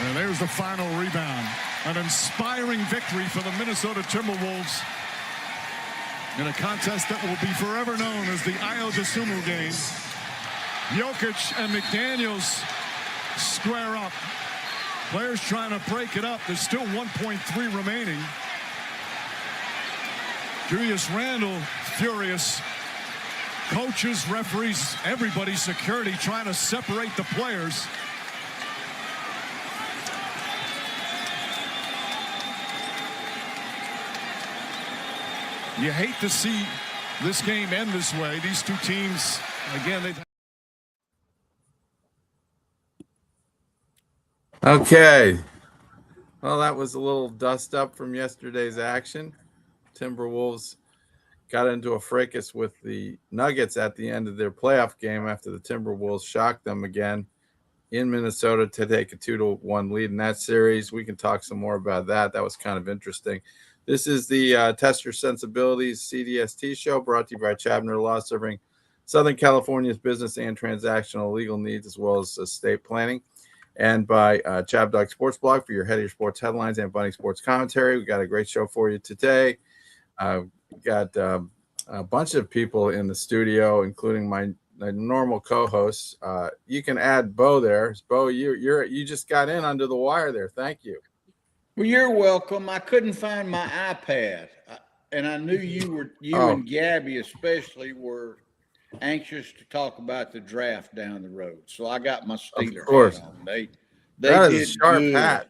And there's the final rebound. An inspiring victory for the Minnesota Timberwolves in a contest that will be forever known as the Ayo Dosunmu game. Jokic and McDaniels square up. Players trying to break it up. There's still 1.3 remaining. Julius Randle furious. Coaches, referees, everybody, security trying to separate the players. You hate to see this game end this way. These two teams, again, they've... Okay. Well, that was a little dust up from yesterday's action. Timberwolves got into a fracas with the Nuggets at the end of their playoff game after the Timberwolves shocked them again in Minnesota to take a 2-1 lead in that series. We can talk some more about that. That was kind of interesting. This is the Test Your Sensibilities CDST show brought to you by Chabner Law, serving Southern California's business and transactional legal needs as well as estate planning. And by ChabDog Sports Blog for your head of your sports headlines and bunny sports commentary. We got a great show for you today. We got a bunch of people in the studio, including my normal co-hosts. You can add Bo there. Bo, you just got in under the wire there. Thank you. Well, you're welcome. I couldn't find my iPad, and I knew you and Gabby especially were anxious to talk about the draft down the road. So I got my Steelers hat on. They that did is a sharp good. hat.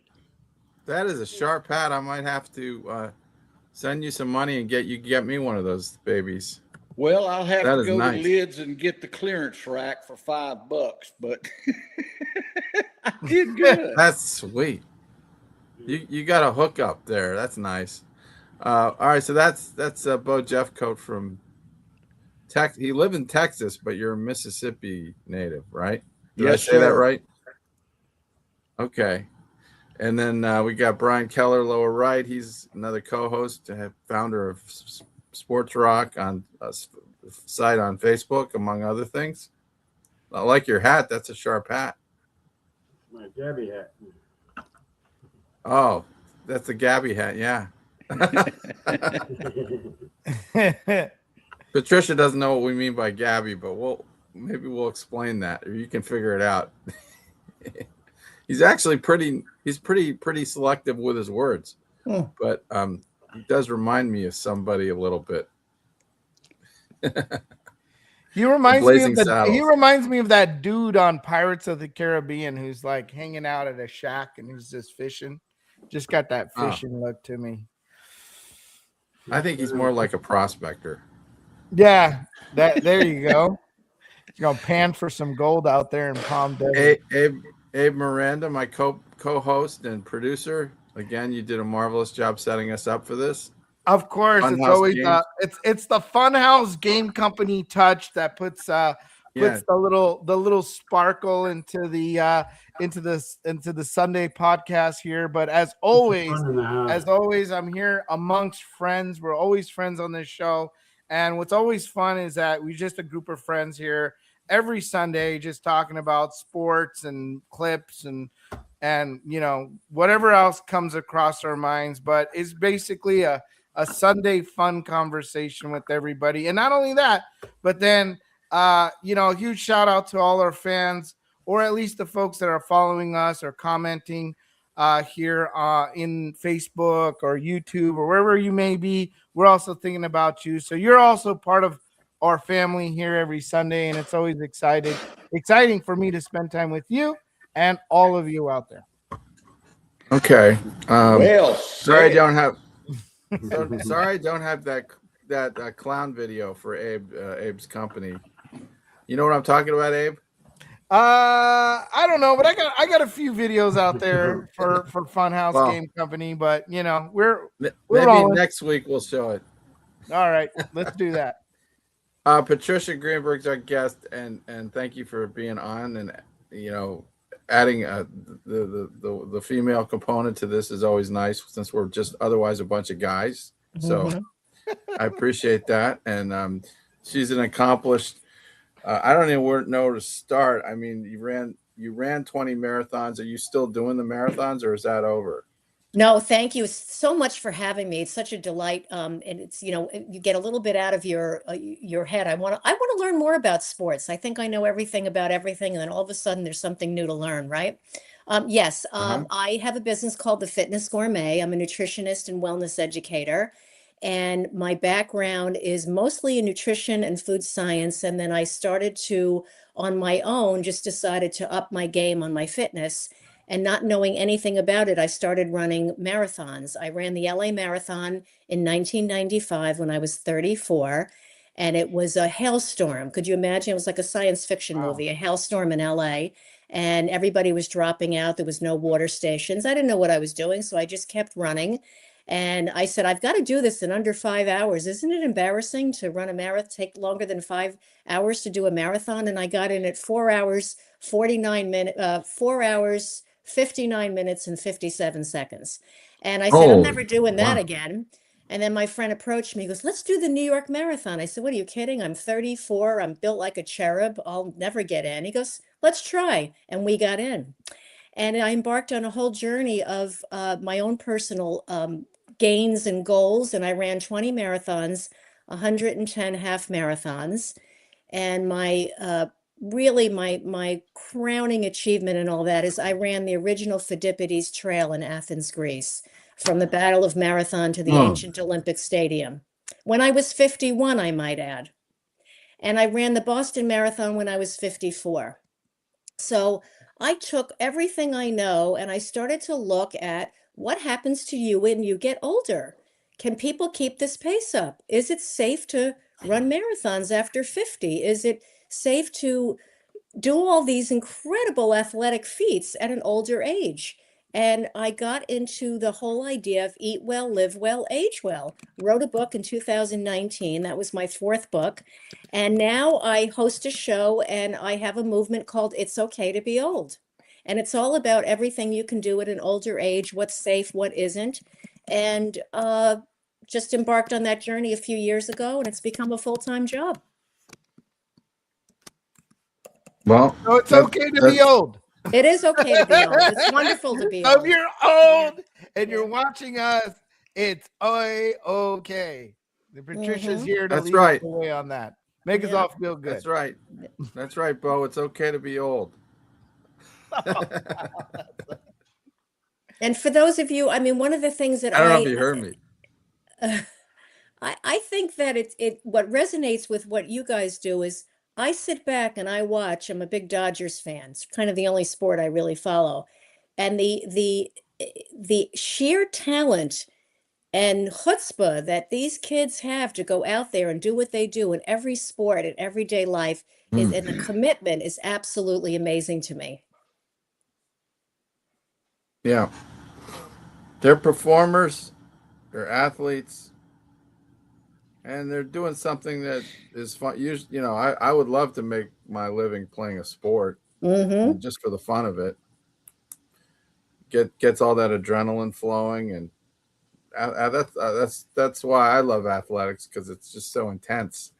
That is a sharp hat. I might have to send you some money and get me one of those babies. Well, I'll have to go nice. to Lids and get the clearance rack for $5, but I did good. That's sweet. You got a hookup there. That's nice. All right, so that's Bo Jeffcoat from Texas. He lived in Texas, but you're a Mississippi native, right? Did I say that right? Okay. And then we got Brian Keller, lower right. He's another co-host, founder of Sports Rock on a site on Facebook, among other things. I like your hat. That's a sharp hat. My Gabby hat. Oh, that's a Gabby hat. Yeah. Patricia doesn't know what we mean by Gabby, but maybe we'll explain that, or you can figure it out. He's actually pretty selective with his words, but he does remind me of somebody a little bit. He reminds me of that dude on Pirates of the Caribbean who's like hanging out at a shack and he's just fishing. Just got that fishing look to me. I think he's more like a prospector. Yeah, there you go. You're gonna pan for some gold out there in Palm Desert. Abe Miranda, my co-host and producer. Again, you did a marvelous job setting us up for this. Of course, Funhouse it's always games. it's the Funhouse Game Company touch that puts the little sparkle into the Sunday podcast here. But as always, I'm here amongst friends. We're always friends on this show, and what's always fun is that we're just a group of friends here every Sunday, just talking about sports and clips and whatever else comes across our minds. But it's basically a Sunday fun conversation with everybody. And not only that, but then, a huge shout out to all our fans, or at least the folks that are following us or commenting here in Facebook or YouTube or wherever you may be. We're also thinking about you. So you're also part of our family here every Sunday. And it's always exciting for me to spend time with you and all of you out there. Okay. Sorry, I don't have that clown video for Abe's company. You know what I'm talking about, Abe? I don't know, but I got a few videos out there for Funhouse Game Company, but we're maybe next week we'll show it. All right, let's do that. Patricia Greenberg's our guest, and thank you for being on, and adding the female component to this is always nice, since we're just otherwise a bunch of guys. So I appreciate that. And she's an accomplished, I don't even know where to start. I mean, you ran you ran 20 marathons. Are you still doing the marathons, or is that over? No, thank you so much for having me. It's such a delight. And it's, you get a little bit out of your head. I want to learn more about sports. I think I know everything about everything, and then all of a sudden there's something new to learn, right? Yes, I have a business called The Fitness Gourmet. I'm a nutritionist and wellness educator, and my background is mostly in nutrition and food science. And then I started to, on my own, just decided to up my game on my fitness. And not knowing anything about it, I started running marathons. I ran the LA Marathon in 1995 when I was 34, and it was a hailstorm. Could you imagine? It was like a science fiction movie, a hailstorm in LA, and everybody was dropping out. There was no water stations. I didn't know what I was doing, so I just kept running. And I said, I've got to do this in under 5 hours. Isn't it embarrassing to run a marathon, take longer than 5 hours to do a marathon? And I got in at 4 hours, 49 minutes, 4 hours, 59 minutes and 57 seconds. And I said, I'm never doing that again. And then my friend approached me, he goes, let's do the New York Marathon. I said, what are you kidding? I'm 34. I'm built like a cherub. I'll never get in. He goes, let's try. And we got in. And I embarked on a whole journey of my own personal gains and goals. And I ran 20 marathons, 110 half marathons. And really my crowning achievement and all that is I ran the original Pheidippides Trail in Athens, Greece, from the Battle of Marathon to the ancient Olympic Stadium. When I was 51, I might add. And I ran the Boston Marathon when I was 54. So I took everything I know and I started to look at what happens to you when you get older. Can people keep this pace up? Is it safe to run marathons after 50? Is it safe to do all these incredible athletic feats at an older age? And I got into the whole idea of eat well, live well, age well. Wrote a book in 2019. That was my 4th book. And now I host a show and I have a movement called It's Okay to Be Old. And it's all about everything you can do at an older age, what's safe, what isn't. And just embarked on that journey a few years ago, and it's become a full-time job. Well, so it's okay to be old. It is okay to be old. It's wonderful to be So old. if you're old and you're watching us, it's okay. The Patricia's here to lead us away on that. Make us all feel good. That's right. That's right, Bo. It's okay to be old. And for those of you, I mean, one of the things that I don't know if you heard me. I think that it what resonates with what you guys do is I sit back and I watch. I'm a big Dodgers fan. It's kind of the only sport I really follow. And the sheer talent and chutzpah that these kids have to go out there and do what they do in every sport and everyday life is, and the commitment is absolutely amazing to me. Yeah. They're performers, they're athletes, and they're doing something that is fun. You know, I would love to make my living playing a sport just for the fun of it. Gets all that adrenaline flowing, and that's why I love athletics, because it's just so intense.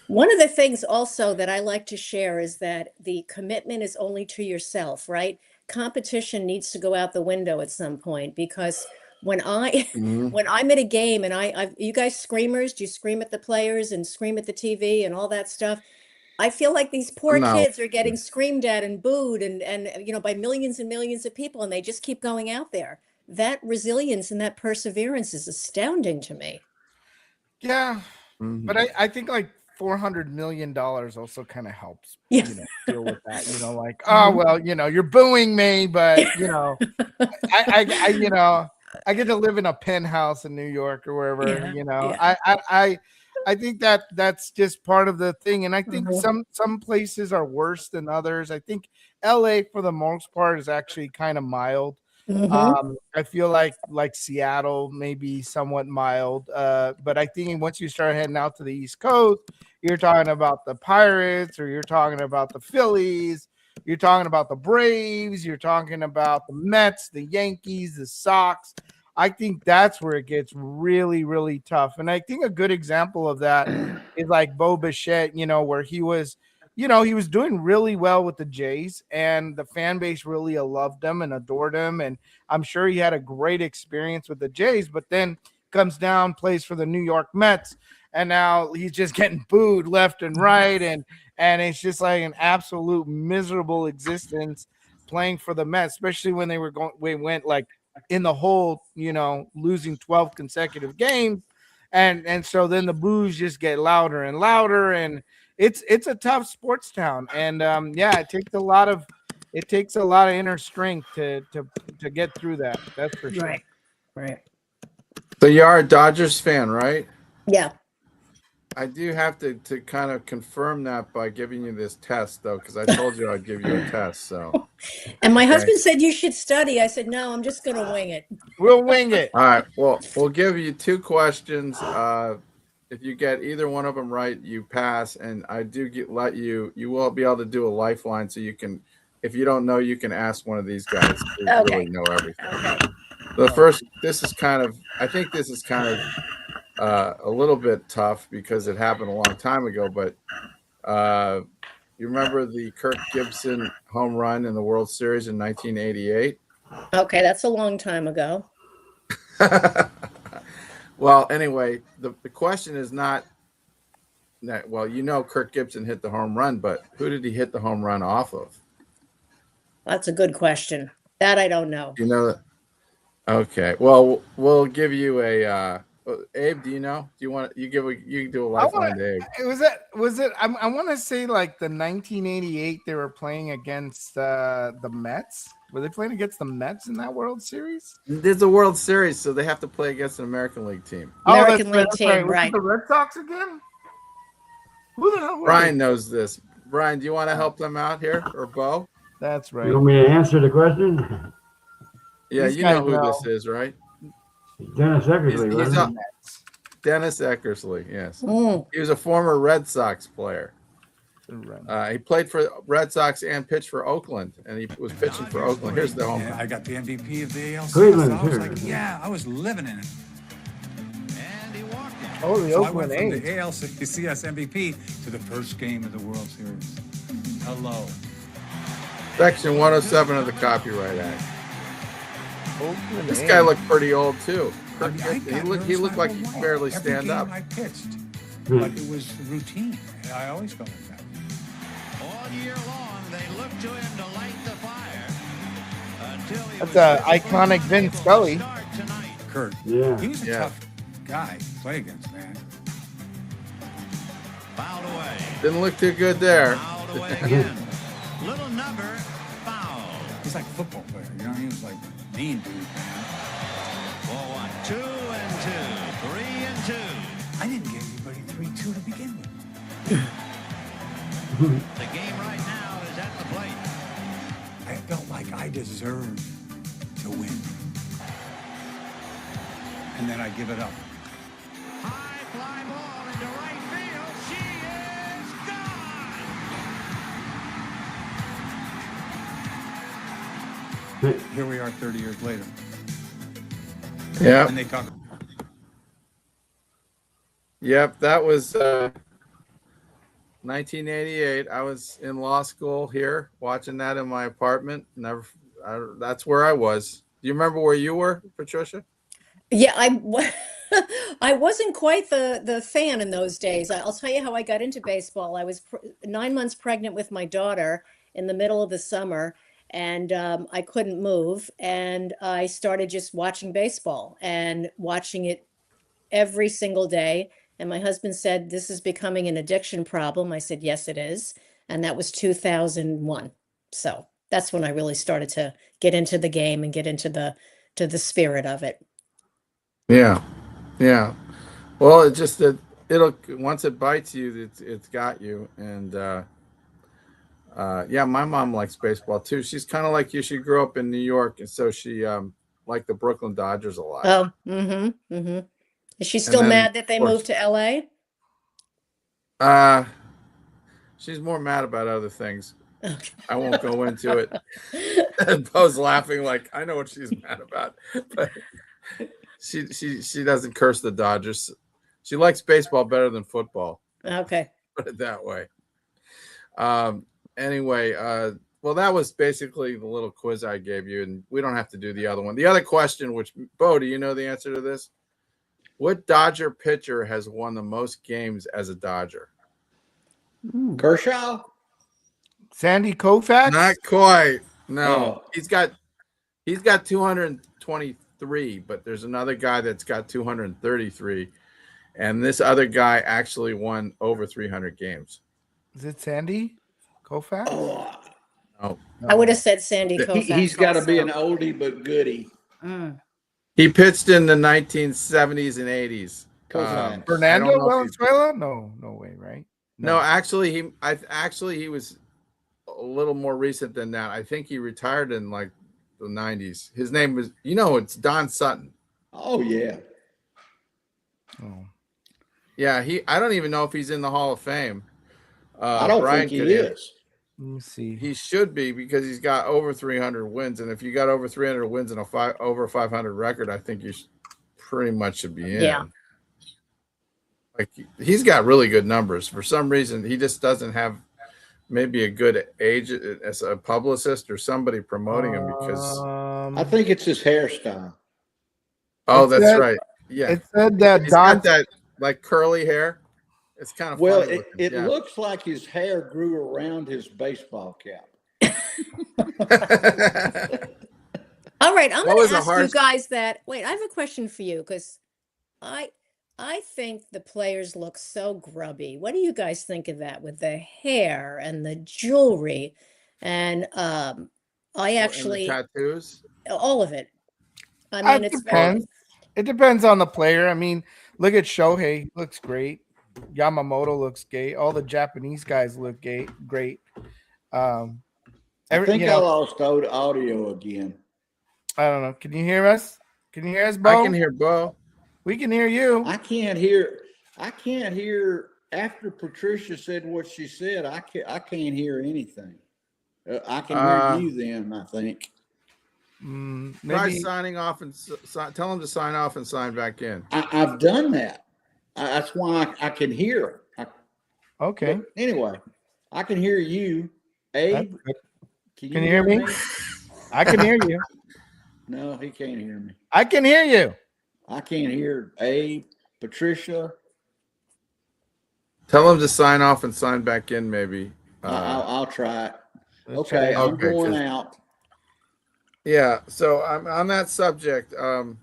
One of the things also that I like to share is that the commitment is only to yourself, right? Competition needs to go out the window at some point, because when when I'm at a game and you guys screamers, do you scream at the players and scream at the TV and all that stuff? I feel like these poor kids are getting screamed at and booed and you know, by millions and millions of people, and they just keep going out there. That resilience and that perseverance is astounding to me. Yeah. But I think like $400 million also kind of helps, you know, deal with that, you know, like, oh, well, you know, you're booing me, but you know, I you know, I get to live in a penthouse in New York or wherever, you know, I think that's just part of the thing. And I think some places are worse than others. I think LA for the most part is actually kind of mild. I feel like Seattle may be somewhat mild, but I think once you start heading out to the East Coast, you're talking about the Pirates, or you're talking about the Phillies, you're talking about the Braves, you're talking about the Mets, the Yankees, the Sox. I think that's where it gets really, really tough. And I think a good example of that is like Bo Bichette, you know, where he was he was doing really well with the Jays, and the fan base really loved him and adored him. And I'm sure he had a great experience with the Jays, but then comes down, plays for the New York Mets, and now he's just getting booed left and right. And it's just like an absolute miserable existence playing for the Mets, especially when we went like in the hole, losing 12 consecutive games. And so then the boos just get louder and louder, and it's a tough sports town. And it takes a lot of inner strength to get through that. That's for sure. Right. So you are a Dodgers fan, right? Yeah. I do have to kind of confirm that by giving you this test, though, because I told you I'd give you a test. So, and my husband said you should study. I said, no, I'm just going to wing it. We'll wing it. All right. Well, we'll give you 2 questions. If you get either one of them right, you pass. And I do you will be able to do a lifeline, so you can, if you don't know, you can ask one of these guys who really know everything. Okay. The first, I think this is kind of a little bit tough because it happened a long time ago, but you remember the Kirk Gibson home run in the World Series in 1988? Okay, that's a long time ago. Well, anyway, the question is not that, well, Kirk Gibson hit the home run, but who did he hit the home run off of? That's a good question. That I don't know. You know that? Okay. Well, we'll give you a Abe, do you know? Do you want you can do a lifeline to Abe? Was it? I want to say like the 1988 they were playing against the Mets. Were they playing against the Mets in that World Series? There's a World Series, so they have to play against an American League team. American League team, Was right? it the Red Sox again? Who the hell? Brian knows this. Brian, do you want to help them out here, or Bo? That's right. You want me to answer the question? Yeah, These you know guys who know. this is, right? Dennis Eckersley, He's wasn't Dennis Eckersley, yes. Mm. He was a former Red Sox player. He played for Red Sox and pitched for Oakland, and he was pitching for Oakland. Here's the home run. I got the MVP of the AL. Cleveland, I was too. like, yeah, I was living in it. Oh, the So I Oakland went from A's. the ALCS MVP to the first game of the World Series. Hello. Section 107 of the Copyright Act. Oakland This A's. guy looked pretty old too. I got He looked like he nervous could barely every stand game up. I pitched, Hmm. but it was routine. I always go like that. All year long, they looked to him to light the fire. Until he That's was a unable iconic to Vin make a Scully. start tonight. Kurt, Yeah. he was a Yeah. tough guy to play against, man. Fouled away. Didn't look too good there. Fouled away again. Little number foul. He's like a football player, you know. He was like mean dude, man. Ball 1, 2 and 2, 3 and 2. I didn't give anybody 3-2 to begin with. The game right now is at the plate. I felt like I deserved to win, and then I give it up. High fly ball into right field. She is gone. Here we are 30 years later, Yeah. and they talk. Yep, that was 1988. I was in law school here, watching that in my apartment. That's where I was. Do you remember where you were, Patricia? Yeah, I wasn't quite the fan in those days. I'll tell you how I got into baseball. I was 9 months pregnant with my daughter in the middle of the summer, and I couldn't move. And I started just watching baseball and watching it every single day. And my husband said, "This is becoming an addiction problem." I said, "Yes, it is." And that was 2001. So that's when I really started to get into the game and get into the spirit of it. Yeah. Well, it's just that it'll once it bites you, it's got you. And yeah, my mom likes baseball too. She's kind of like you. She grew up in New York, and so she liked the Brooklyn Dodgers a lot. Oh, Is she still then, mad that they of course- moved to LA? She's more mad about other things. Okay. I won't go into it. And Bo's laughing like I know what she's mad about, but she doesn't curse the Dodgers. She likes baseball better than football. Okay. Put it that way. Anyway, well, that was basically the little quiz I gave you, and we don't have to do the other one. The other question, which, Bo, do you know the answer to this? What Dodger pitcher has won the most games as a Dodger? Kershaw? Sandy Koufax? Not quite. No, Oh. he's got 223, but there's another guy that's got 233, and this other guy actually won over 300 games. Is it Sandy Koufax? Oh, No, I would have said Sandy Koufax. he's got to be an also. oldie but goodie. he pitched in the 1970s and 80s. Koufax. Fernando I don't know if he- Valenzuela? No way, right? No, actually, he was a little more recent than that. I think he retired in like the 90s. His name was, it's Don Sutton. Oh, yeah. Oh. Yeah, I don't even know if he's in the Hall of Fame. I don't Brian think he could- is. Let me see. He should be, because he's got over 300 wins, and if you got over 300 wins and over 500 record, I think you pretty much should be in. Yeah. Like, he's got really good numbers. For some reason, he just doesn't have maybe a good agent as a publicist or somebody promoting him, because I think it's his hairstyle. oh, it that's said- right. Yeah, It said that he's Don got that like curly hair. It's kind of Well, funny looking. it Yeah. looks like his hair grew around his baseball cap. All right, I'm What going was to the ask you hardest- guys that. Wait, I have a question for you because I think the players look so grubby. What do you guys think of that with the hair and the jewelry? And I And the actually tattoos. all of it. I It mean, it's depends. It depends on the player. I mean, look at Shohei. Looks great. Yamamoto looks gay. All the Japanese guys look great. I think I lost audio again. I don't know. Can you hear us? Can you hear us, Bo? I can hear Bo. We can hear you. I can't hear. After Patricia said what she said. I can't hear anything. I can hear you then. I think. Try Maybe signing off and tell him to sign off and sign back in. I've done that. That's why I can hear. okay. But anyway, I can hear you. Abe, Can you hear me? I can hear you. No, he can't hear me. I can hear you. I can't hear Abe, Patricia. Tell him to sign off and sign back in, maybe. I'll try it. Let's Okay, try I'm it. going out. Yeah. So I'm on that subject. Doug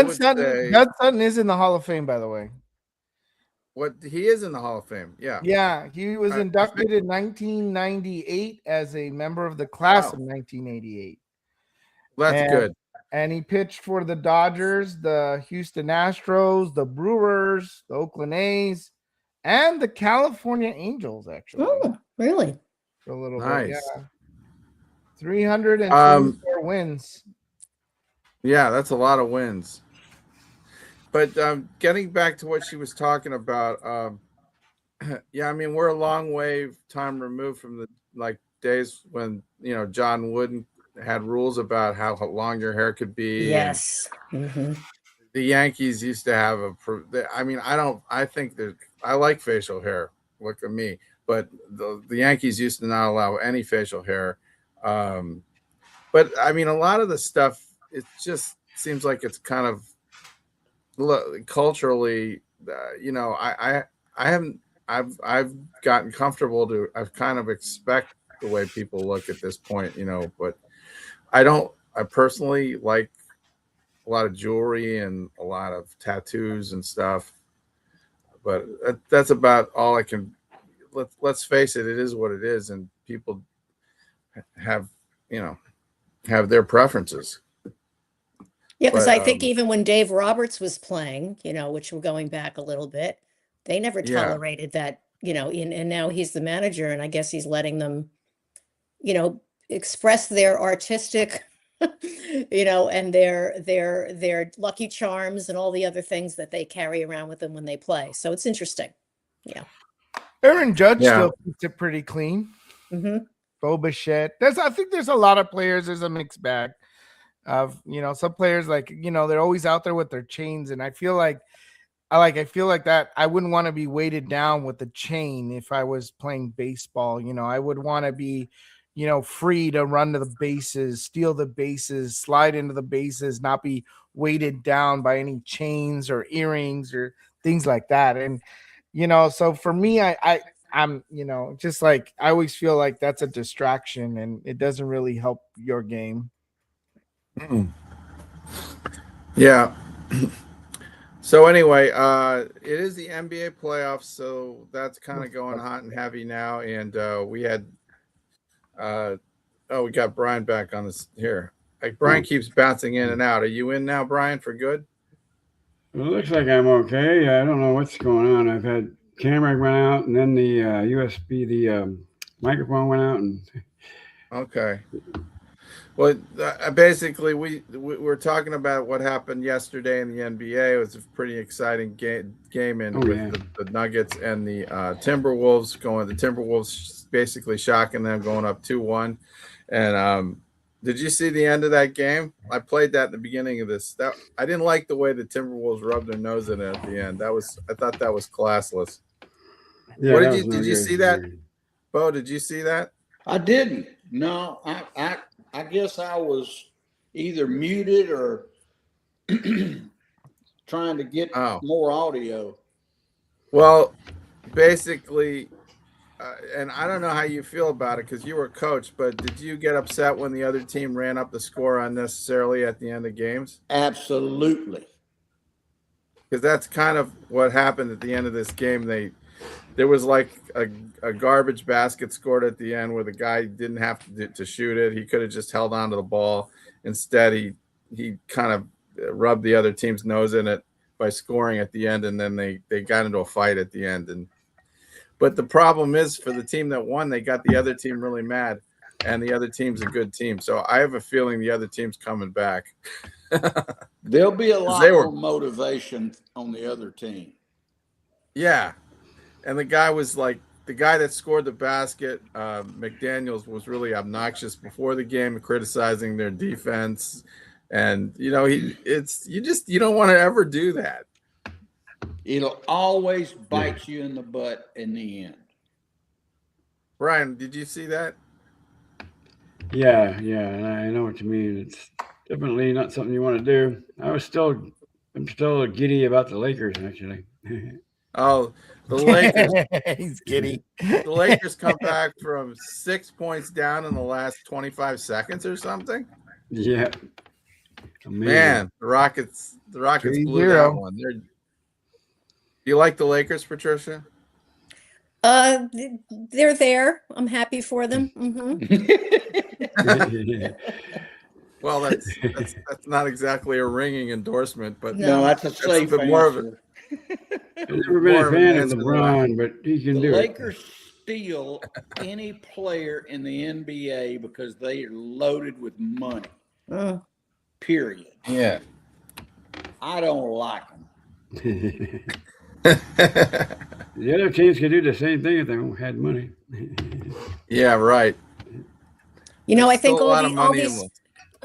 would Sutton, say- Doug Sutton is in the Hall of Fame, by the way. What he is in the Hall of Fame. Yeah. Yeah, he was I inducted in 1998 as a member of the class Wow. of 1988. That's And- good. And he pitched for the Dodgers, the Houston Astros, the Brewers, the Oakland A's, and the California Angels, actually. Oh, really? For a little Nice. bit. Yeah. 324 wins. Yeah, that's a lot of wins. But getting back to what she was talking about, yeah, I mean, we're a long time removed from the days when John Wooden had rules about how long your hair could be. Yes. Mhm. The Yankees used to have I like facial hair. Look at me. But the Yankees used to not allow any facial hair. But I mean, a lot of the stuff, it just seems like it's kind of culturally, I've gotten comfortable I've kind of expect the way people look at this point, but I personally like a lot of jewelry and a lot of tattoos and stuff, but that's about all I can. Let's face it, it is what it is, and people have their preferences. Yeah, because But, I think even when Dave Roberts was playing, which we're going back a little bit, they never Yeah. tolerated that, and now he's the manager, and I guess he's letting them, express their artistic, and their Lucky Charms and all the other things that they carry around with them when they play. So it's interesting. Yeah. Aaron Judge Yeah. still keeps it pretty clean. Hmm. Bo Bichette. I think there's a lot of players. There's a mixed bag of, some players they're always out there with their chains. And I feel like I feel like that I wouldn't want to be weighted down with the chain if I was playing baseball. I would want to be, free to run to the bases, steal the bases, slide into the bases, not be weighted down by any chains or earrings or things like that. And, so for me, I'm, just like, I always feel like that's a distraction and it doesn't really help your game. Yeah. So anyway, it is the NBA playoffs, so that's kind of going hot and heavy now. And we had, we got Brian back on this here. Like Brian keeps bouncing in and out. Are you in now, Brian, for good? It looks like I'm okay. I don't know what's going on. I've had camera went out, and then the USB, the microphone went out, and okay. Well, basically, we're talking about what happened yesterday in the NBA. It was a pretty exciting game with the Nuggets and the Timberwolves going. The Timberwolves basically shocking them, going up 2-1. And did you see the end of that game? I played that in the beginning of this. I didn't like the way the Timberwolves rubbed their nose in it at the end. I thought that was classless. Yeah, did you see that, Bo? Did you see that? I didn't. No, I guess I was either muted or trying to get more audio. Well, basically, and I don't know how you feel about it because you were coach, but did you get upset when the other team ran up the score unnecessarily at the end of games? Absolutely. Because that's kind of what happened at the end of this game. There was like a garbage basket scored at the end where the guy didn't have to shoot it. He could have just held on to the ball. Instead, he kind of rubbed the other team's nose in it by scoring at the end, and then they got into a fight at the end. But the problem is for the team that won, they got the other team really mad, and the other team's a good team. So I have a feeling the other team's coming back. There'll be a lot more motivation on the other team. Yeah. And the guy that scored the basket, McDaniels, was really obnoxious before the game, criticizing their defense. And, you don't want to ever do that. It'll always bite you in the butt in the end. Brian, did you see that? Yeah, and I know what you mean. It's definitely not something you want to do. I'm still giddy about the Lakers, actually. Oh, the Lakers. He's giddy. The Lakers come back from 6 points down in the last 25 seconds or something. Yeah. Amazing. Man, the Rockets blew that one. Do you like the Lakers, Patricia? They're there. I'm happy for them. Well, that's not exactly a ringing endorsement, but no, that's a safe bit more of it. I've never been a fan of LeBron, but he can do it. The Lakers steal any player in the NBA because they are loaded with money. Period. Yeah. I don't like them. The other teams could do the same thing if they had money. Yeah, right. I think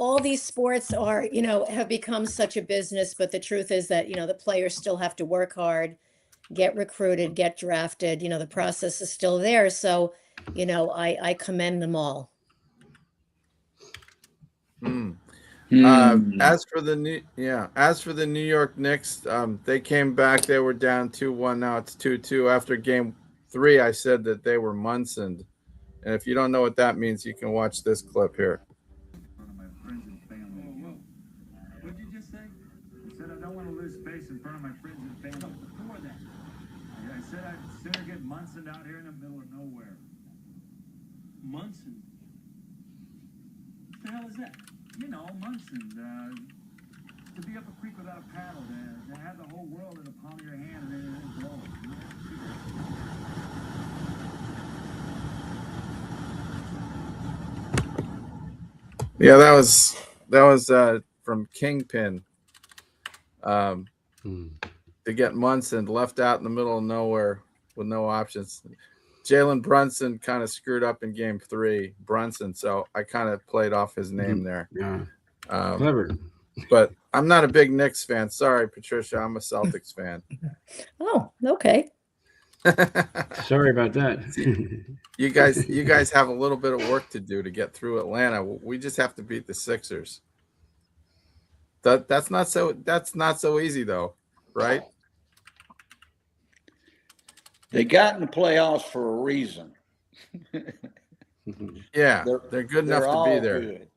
all these sports are, have become such a business, but the truth is that, the players still have to work hard, get recruited, get drafted, the process is still there. So, I commend them all. As for the New York Knicks, they came back. They were down 2-1. Now it's 2-2. After game 3, I said that they were Brunsoned. And if you don't know what that means, you can watch this clip here. What did you just say? I said I don't want to lose space in front of my friends and family. Before that, I said I'd sooner get Brunsoned out here in the middle of nowhere. Brunsoned? What the hell is that? Brunsoned. To be up a creek without a paddle, to have the whole world in the palm of your hand and then it blows. Yeah, that was from Kingpin. To get Brunsoned, left out in the middle of nowhere with no options. Jalen Brunson kind of screwed up in game 3, Brunsoned. So I kind of played off his name there. Yeah, clever. But I'm not a big Knicks fan. Sorry, Patricia. I'm a Celtics fan. Oh, okay. Sorry about that. You guys have a little bit of work to do to get through Atlanta. We just have to beat the Sixers. That's not so easy though, right? They got in the playoffs for a reason. Yeah, they're good enough to be there. Good.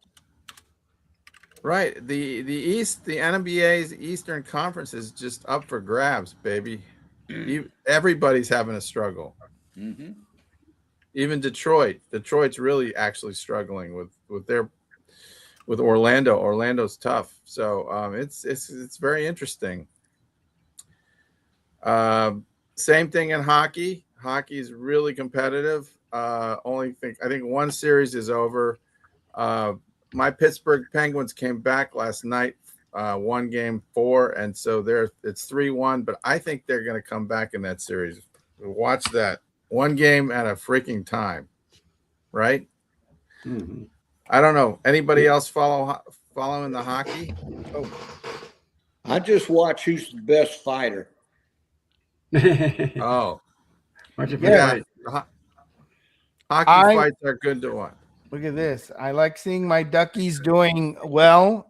Right. The East, the NBA's Eastern Conference is just up for grabs, baby. Everybody's having a struggle. Mm-hmm. Even Detroit. Detroit's really actually struggling with Orlando. Orlando's tough. So it's very interesting. Same thing in hockey. Hockey is really competitive. I think one series is over. My Pittsburgh Penguins came back last night, won game 4, and so it's 3-1. But I think they're going to come back in that series. Watch that. One game at a freaking time, right? Mm-hmm. I don't know. Anybody else following the hockey? Oh. I just watch who's the best fighter. Oh, Yeah. Hockey fights are good to watch. Look at this. I like seeing my Duckies doing well.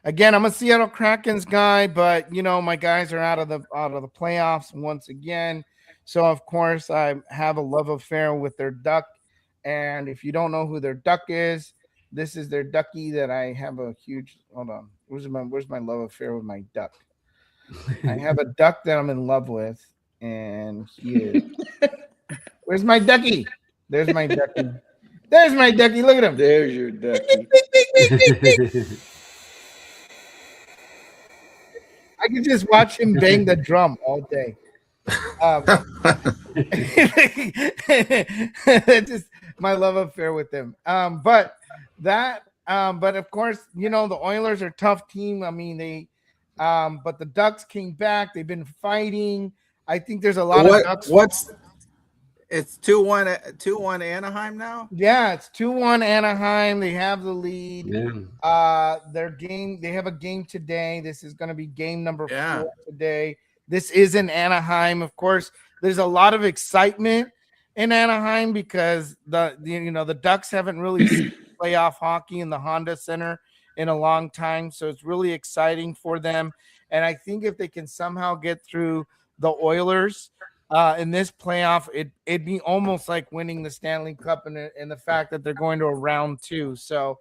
Again, I'm a Seattle Krakens guy, but my guys are out of the playoffs once again. So of course I have a love affair with their duck. And if you don't know who their duck is, this is their ducky that I have a huge. Hold on. Where's my love affair with my duck? I have a duck that I'm in love with, and he is. Where's my ducky? There's my ducky. There's my ducky. Look at him. There's your ducky. I could just watch him bang the drum all day. Just my love affair with him. But of course, the Oilers are a tough team. I mean, but the Ducks came back. They've been fighting. I think there's a lot of Ducks. It's 2-1 Anaheim now? Yeah, it's 2-1 Anaheim. They have the lead. Yeah. They have a game today. This is going to be game number 4 today. This is in Anaheim. Of course, there's a lot of excitement in Anaheim because the Ducks haven't really seen playoff hockey in the Honda Center in a long time. So it's really exciting for them. And I think if they can somehow get through the Oilers in this playoff, it'd be almost like winning the Stanley Cup and the fact that they're going to a round 2. So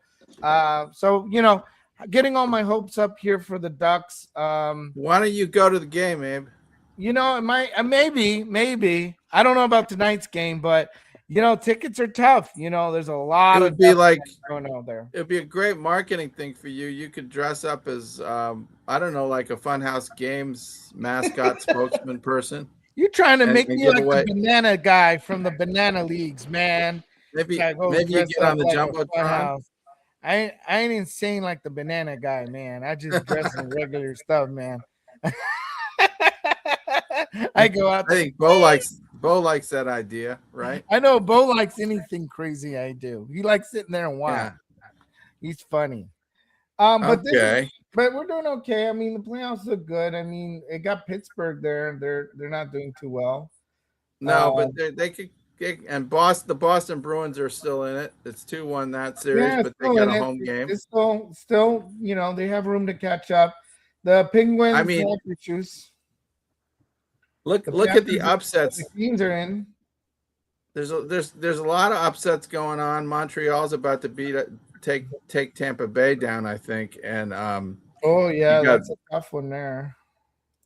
getting all my hopes up here for the Ducks. Why don't you go to the game, Abe? Maybe. I don't know about tonight's game, but tickets are tough. There's a lot going out there. It'd be a great marketing thing for you. You could dress up as I don't know, like a Funhouse Games mascot spokesman person. You're trying to make me like the banana guy from the Banana Leagues, man. Maybe you get on the Jumbotron. I ain't insane like the banana guy, man. I just dress in regular stuff, man. I go out. I think Bo likes that idea, right? I know Bo likes anything crazy I do. He likes sitting there and watch. Yeah. He's funny. But we're doing okay. I mean, the playoffs look good. I mean, it got Pittsburgh there. They're not doing too well. No, but they could. And the Boston Bruins are still in it. It's 2-1 that series, but they got a home game. It's still, they have room to catch up. The Penguins have issues. Look at the upsets. The teams are in. There's a lot of upsets going on. Montreal's about to take Tampa Bay down, I think. And that's a tough one there.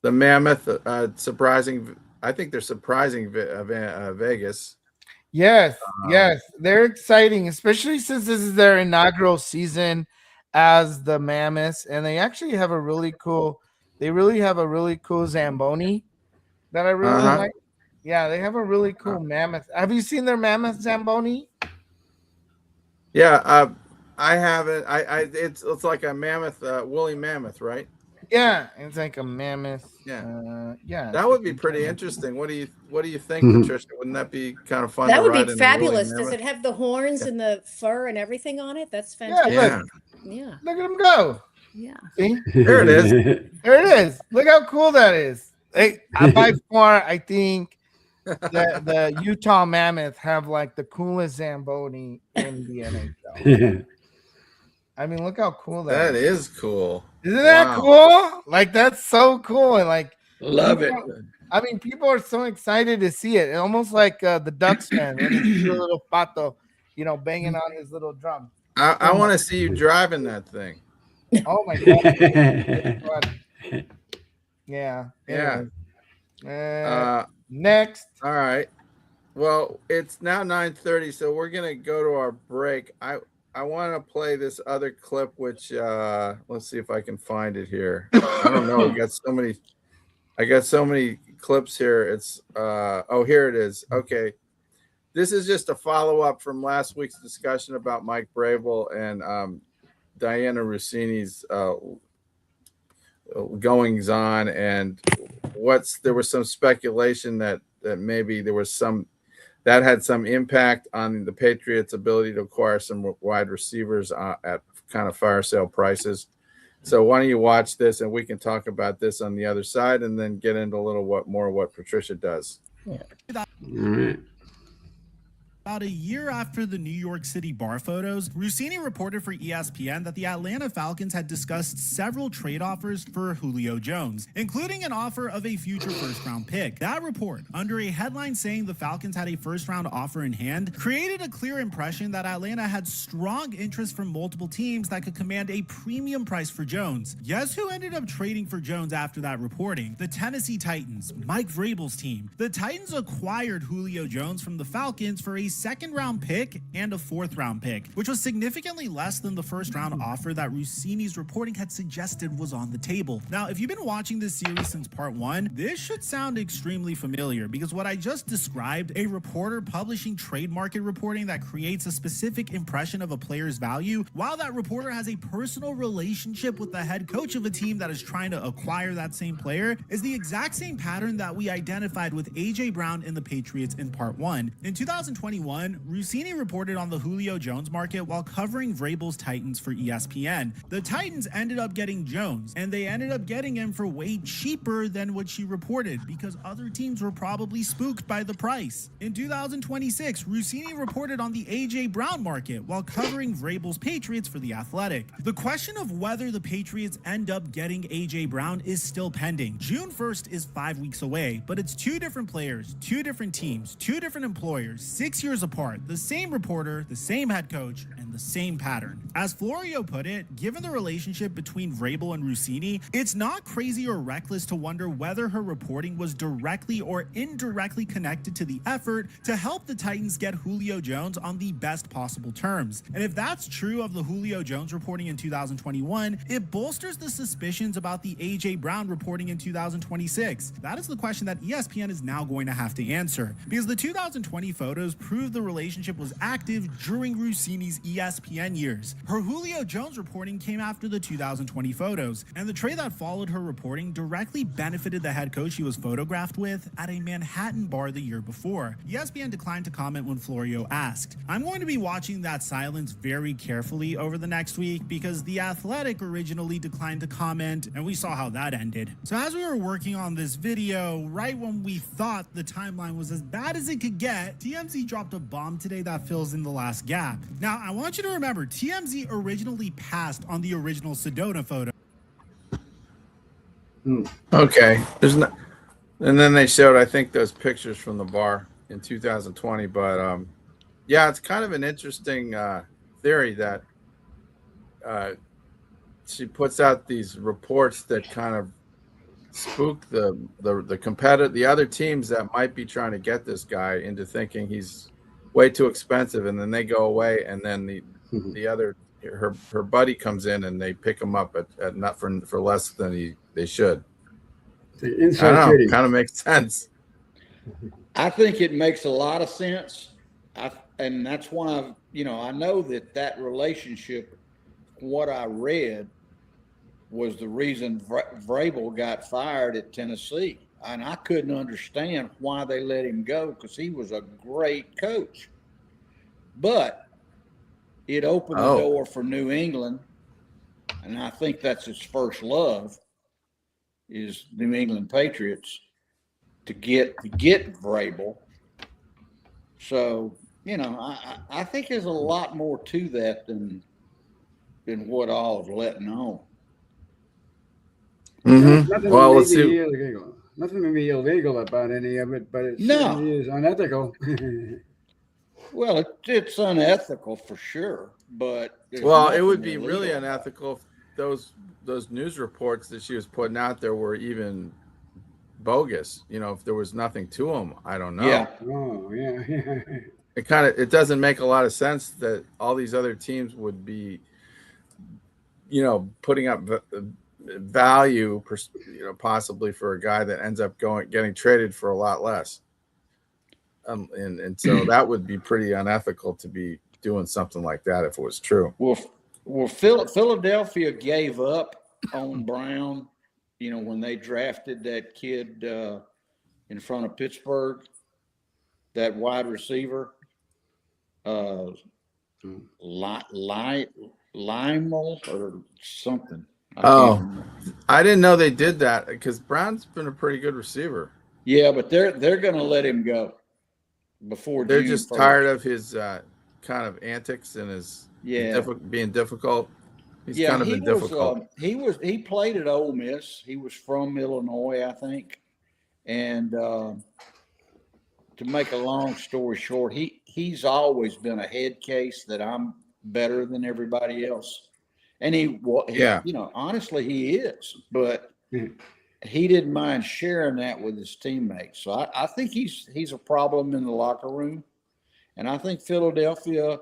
The Mammoth surprising. I think they're surprising Vegas. Yes, they're exciting, especially since this is their inaugural season as the Mammoths, and they actually have a really cool. They really have a really cool Zamboni that I really like. Yeah, they have a really cool Mammoth. Have you seen their Mammoth Zamboni? Yeah, I haven't. It's like a mammoth, woolly mammoth, right? Yeah, it's like a mammoth. Yeah, yeah. That would be pretty interesting. What do you think, Patricia? Wouldn't that be kind of fun? That would be fabulous. Does it have the horns and the fur and everything on it? That's fantastic. Yeah. Look at him go. Yeah. See? There it is. There it is. Look how cool that is. Hey, by far, I think the Utah Mammoth have like the coolest Zamboni in the NHL. I mean, look how cool That is cool. Isn't that cool? Like, that's so cool. And like, Love it. I mean, people are so excited to see it. Almost like the Ducks fan when you see the little pato, banging on his little drum. I want to see you driving that thing. Oh my god! Yeah. Next. All right. Well, it's now 9:30, so we're gonna go to our break. I want to play this other clip, which let's see if I can find it here. I don't know. I got so many clips here. It's here it is. Okay. This is just a follow-up from last week's discussion about Mike Vrabel and Dianna Rossini's goings on, and there was some speculation that maybe there was some that had some impact on the Patriots' ability to acquire some wide receivers at kind of fire sale prices. So why don't you watch this, and we can talk about this on the other side, and then get into a little more what Patricia does. Yeah. About a year after the New York City bar photos, Rossini reported for ESPN that the Atlanta Falcons had discussed several trade offers for Julio Jones, including an offer of a future first-round pick. That report, under a headline saying the Falcons had a first-round offer in hand, created a clear impression that Atlanta had strong interest from multiple teams that could command a premium price for Jones. Guess who ended up trading for Jones after that reporting? The Tennessee Titans, Mike Vrabel's team. The Titans acquired Julio Jones from the Falcons for a second-round pick and a fourth-round pick, which was significantly less than the first-round offer that Rossini's reporting had suggested was on the table. Now, if you've been watching this series since part 1, this should sound extremely familiar, because what I just described, a reporter publishing trade market reporting that creates a specific impression of a player's value, while that reporter has a personal relationship with the head coach of a team that is trying to acquire that same player, is the exact same pattern that we identified with A.J. Brown and the Patriots in part 1. In 2021, Rossini reported on the Julio Jones market while covering Vrabel's Titans for ESPN. The Titans ended up getting Jones, and they ended up getting him for way cheaper than what she reported, because other teams were probably spooked by the price. In 2026, Rossini reported on the A.J. Brown market while covering Vrabel's Patriots for The Athletic. The question of whether the Patriots end up getting A.J. Brown is still pending. June 1st is 5 weeks away, but it's 2 different players, 2 different teams, 2 different employers, 6 years apart, the same reporter, the same head coach, and the same pattern. As Florio put it, given the relationship between Vrabel and Rossini, it's not crazy or reckless to wonder whether her reporting was directly or indirectly connected to the effort to help the Titans get Julio Jones on the best possible terms. And if that's true of the Julio Jones reporting in 2021, it bolsters the suspicions about the A.J. Brown reporting in 2026. That is the question that ESPN is now going to have to answer, because the 2020 photos prove the relationship was active during Rossini's ESPN years. Her Julio Jones reporting came after the 2020 photos, and the trade that followed her reporting directly benefited the head coach she was photographed with at a Manhattan bar the year before. ESPN declined to comment when Florio asked. I'm going to be watching that silence very carefully over the next week, because The Athletic originally declined to comment, and we saw how that ended. So as we were working on this video, right when we thought the timeline was as bad as it could get, TMZ dropped a bomb today that fills in the last gap. Now, I want you to remember, TMZ originally passed on the original Sedona photo. Okay. And then they showed, I think, those pictures from the bar in 2020. But yeah, it's kind of an interesting theory that she puts out these reports that kind of spook the other teams that might be trying to get this guy into thinking he's way too expensive, and then they go away, and then the other her buddy comes in and they pick him up at not for less than they should. I don't know, kind of makes sense. I think it makes a lot of sense. And that's why I know that relationship, what I read, was the reason Vrabel got fired at Tennessee. And I couldn't understand why they let him go, because he was a great coach. But it opened the door for New England and I think that's his first love is New England Patriots to get Vrabel. So, I think there's a lot more to that than what all is letting on. Mm-hmm. Well, let's see. Nothing may be illegal about any of it, but it No. certainly is unethical. Well, it's unethical for sure, but it would be really unethical if those news reports that she was putting out there were even bogus. If there was nothing to them, I don't know. Yeah. Oh, yeah. It doesn't make a lot of sense that all these other teams would be, putting up value, possibly for a guy that ends up getting traded for a lot less. And so that would be pretty unethical to be doing something like that if it was true. Well, Philadelphia gave up on Brown, when they drafted that kid in front of Pittsburgh, that wide receiver, Lymel or something. I didn't know they did that because Brown's been a pretty good receiver. Yeah, but they're going to let him go before they're June just 1st. Tired of his kind of antics and his being difficult. He's kind of been difficult. He played at Ole Miss. He was from Illinois, I think. And to make a long story short, he's always been a head case that I'm better than everybody else. And honestly, he is. But he didn't mind sharing that with his teammates. So I think he's a problem in the locker room. And I think Philadelphia,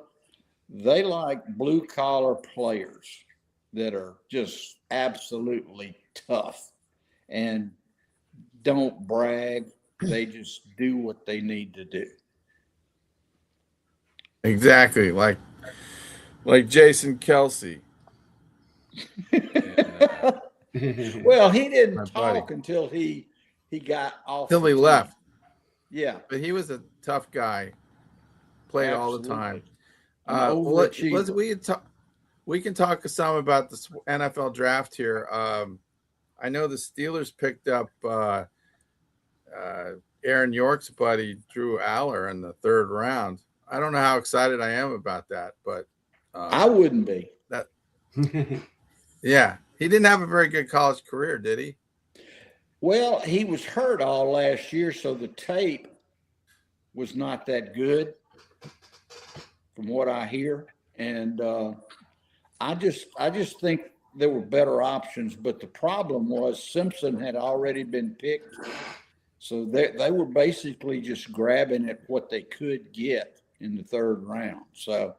they like blue-collar players that are just absolutely tough and don't brag. They just do what they need to do. Exactly, like Jason Kelsey. Well, he didn't talk until he got off. Until he left. Yeah, but he was a tough guy. Played all the time. We can talk some about the NFL draft here. I know the Steelers picked up Aaron York's buddy Drew Aller in the 3rd round. I don't know how excited I am about that, but I wouldn't be. Yeah, he didn't have a very good college career, did he? Well, he was hurt all last year, so the tape was not that good, from what I hear. And I just think there were better options. But the problem was Simpson had already been picked, so they were basically just grabbing at what they could get in the 3rd round. So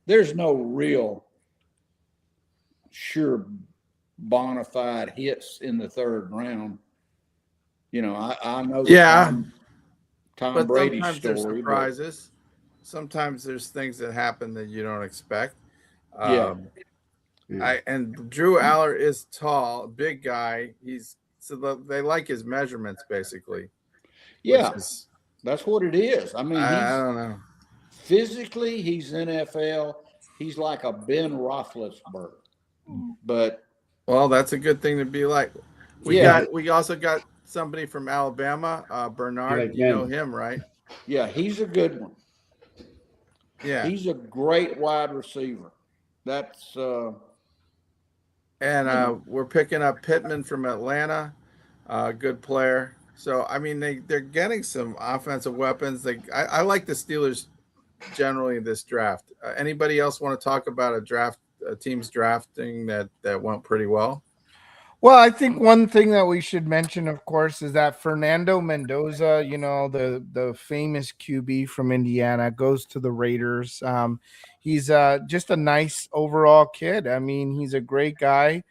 there's no real sure bona fide hits in the 3rd round. I know. Yeah. Tom Brady's sometimes story. There's surprises. Sometimes there's things that happen that you don't expect. And Drew Aller is tall, big guy. They like his measurements basically. Yeah, that's what it is. I mean, I don't know. Physically, he's NFL. He's like a Ben Roethlisberger. But that's a good thing to be like. We also got somebody from Alabama, Bernard. You know him, right? Yeah, he's a good one. Yeah, he's a great wide receiver. That's we're picking up Pittman from Atlanta, good player. So I mean, they're getting some offensive weapons. I like the Steelers generally in this draft. Anybody else want to talk about a team's drafting that went pretty well? Well, I think one thing that we should mention, of course, is that Fernando Mendoza, the famous QB from Indiana, goes to the Raiders. He's just a nice overall kid. I mean, he's a great guy.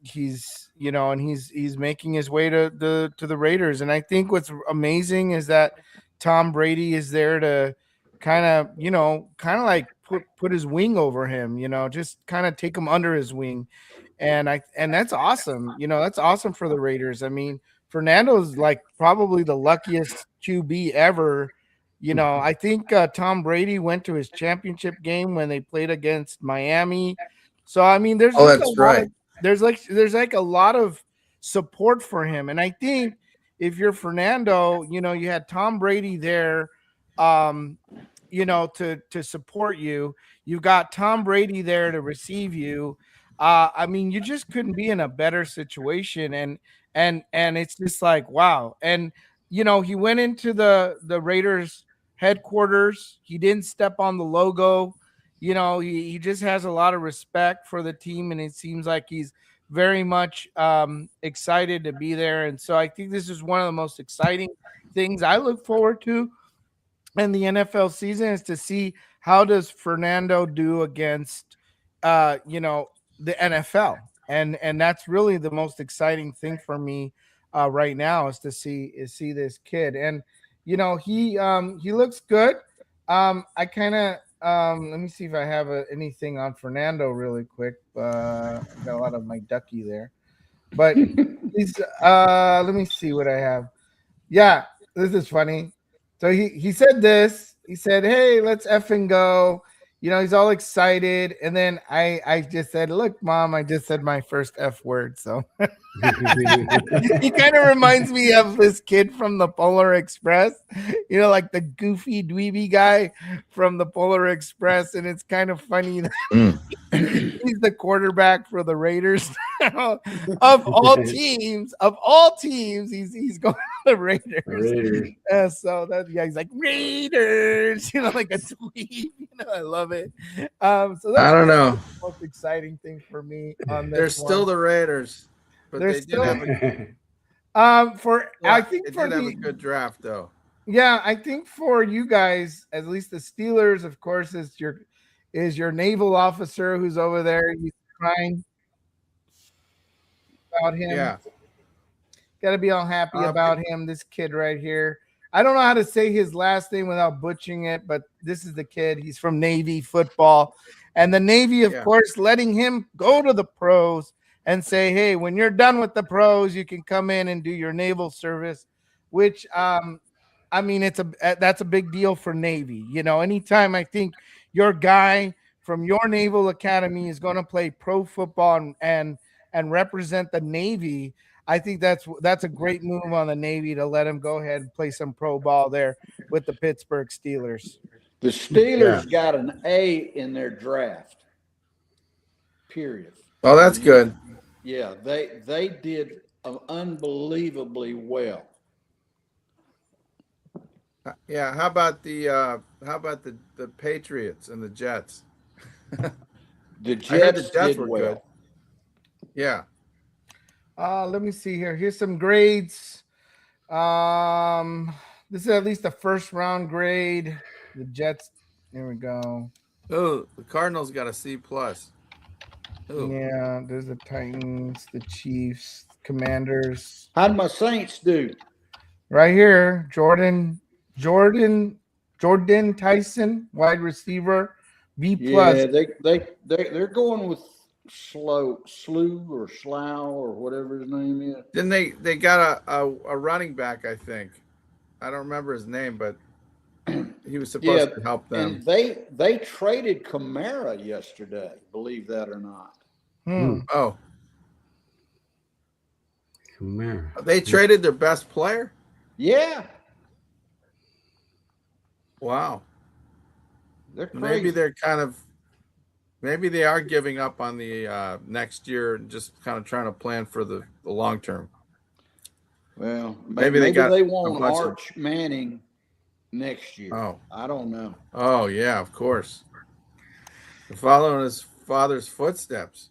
He's making his way to the Raiders. And I think what's amazing is that Tom Brady is there to kind of like put his wing over him, just kind of take him under his wing. And that's awesome. That's awesome for the Raiders. I mean, Fernando's like probably the luckiest QB ever. I think Tom Brady went to his championship game when they played against Miami. So I mean, there's Oh, just that's a lot right. of, there's like a lot of support for him, and I think if you're Fernando, you know, you had Tom Brady there, you know, to support you. You've got Tom Brady there to receive you. I mean, you just couldn't be in a better situation, and it's just like wow. And you know, he went into the Raiders headquarters. He didn't step on the logo. You know, he just has a lot of respect for the team, and it seems like he's very much excited to be there. And so I think this is one of the most exciting things I look forward to in the NFL season is to see how does Fernando do against you know, the NFL. And that's really the most exciting thing for me right now is to see this kid. And you know, he looks good. I kind of let me see if I have anything on Fernando really quick. I got a lot of my ducky there. But he's let me see what I have. Yeah, this is funny. So he said this. He said, "Hey, let's effing go." You know, he's all excited, and then I just said, "Look, Mom, I just said my first F word." So he kind of reminds me of this kid from the Polar Express. You know, like the goofy dweeby guy from the Polar Express, and it's kind of funny that he's the quarterback for the Raiders. Of all teams, he's going to the Raiders. So that he's like Raiders, you know, like a tweet. You know, I love it. So that's I don't know. the most exciting thing for me on this. They're still the Raiders, but They're they still did have I think they for did have a good draft though. Yeah, I think for you guys, at least the Steelers, of course, is your naval officer who's over there. He's crying about him. Yeah. Got to be all happy about him. This kid right here. I don't know how to say his last name without butchering it, but this is the kid. He's from Navy football. And the Navy, of course, letting him go to the pros and say, hey, when you're done with the pros, you can come in and do your naval service, which I mean, that's a big deal for Navy. You know, anytime I think your guy from your naval academy is going to play pro football and represent the Navy, I think that's a great move on the Navy to let him go ahead and play some pro ball there with the Pittsburgh Steelers. The Steelers got an A in their draft. Period. Oh, that's good. Yeah, they did unbelievably well. Yeah, how about the Patriots and the Jets? The Jets did were well. good. Yeah. Let me see here. Here's some grades. This is at least a first round grade. The Jets. There we go. Oh, the Cardinals got a C+. Ooh. Yeah, there's the Titans, the Chiefs, Commanders. How did my Saints do? Right here, Jordan Tyson, wide receiver, B+. Yeah, they're going with Slew or Slough or whatever his name is. Then they got a running back, I think. I don't remember his name, but he was supposed to help them. And they traded Kamara yesterday, believe that or not. Oh. Kamara. They traded their best player? Yeah. Wow. They're crazy. Maybe they are giving up on the next year and just kind of trying to plan for the long term. Well, maybe they want Arch Manning next year. Oh, I don't know. Oh yeah, of course. Following his father's footsteps.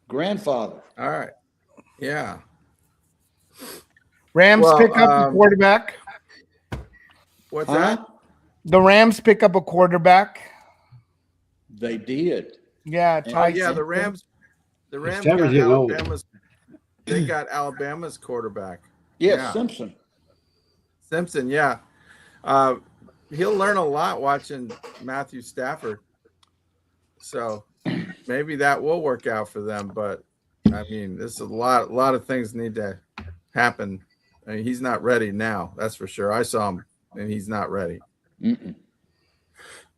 Grandfather. All right. Yeah. Rams pick up a quarterback. What's that? The Rams pick up a quarterback. They did. Yeah, the Rams got Alabama's. They got Alabama's quarterback. Yeah, Simpson. Yeah. He'll learn a lot watching Matthew Stafford. So maybe that will work out for them. But I mean, there's a lot of things need to happen. I mean, he's not ready now. That's for sure. I saw him, and he's not ready. Mm-mm.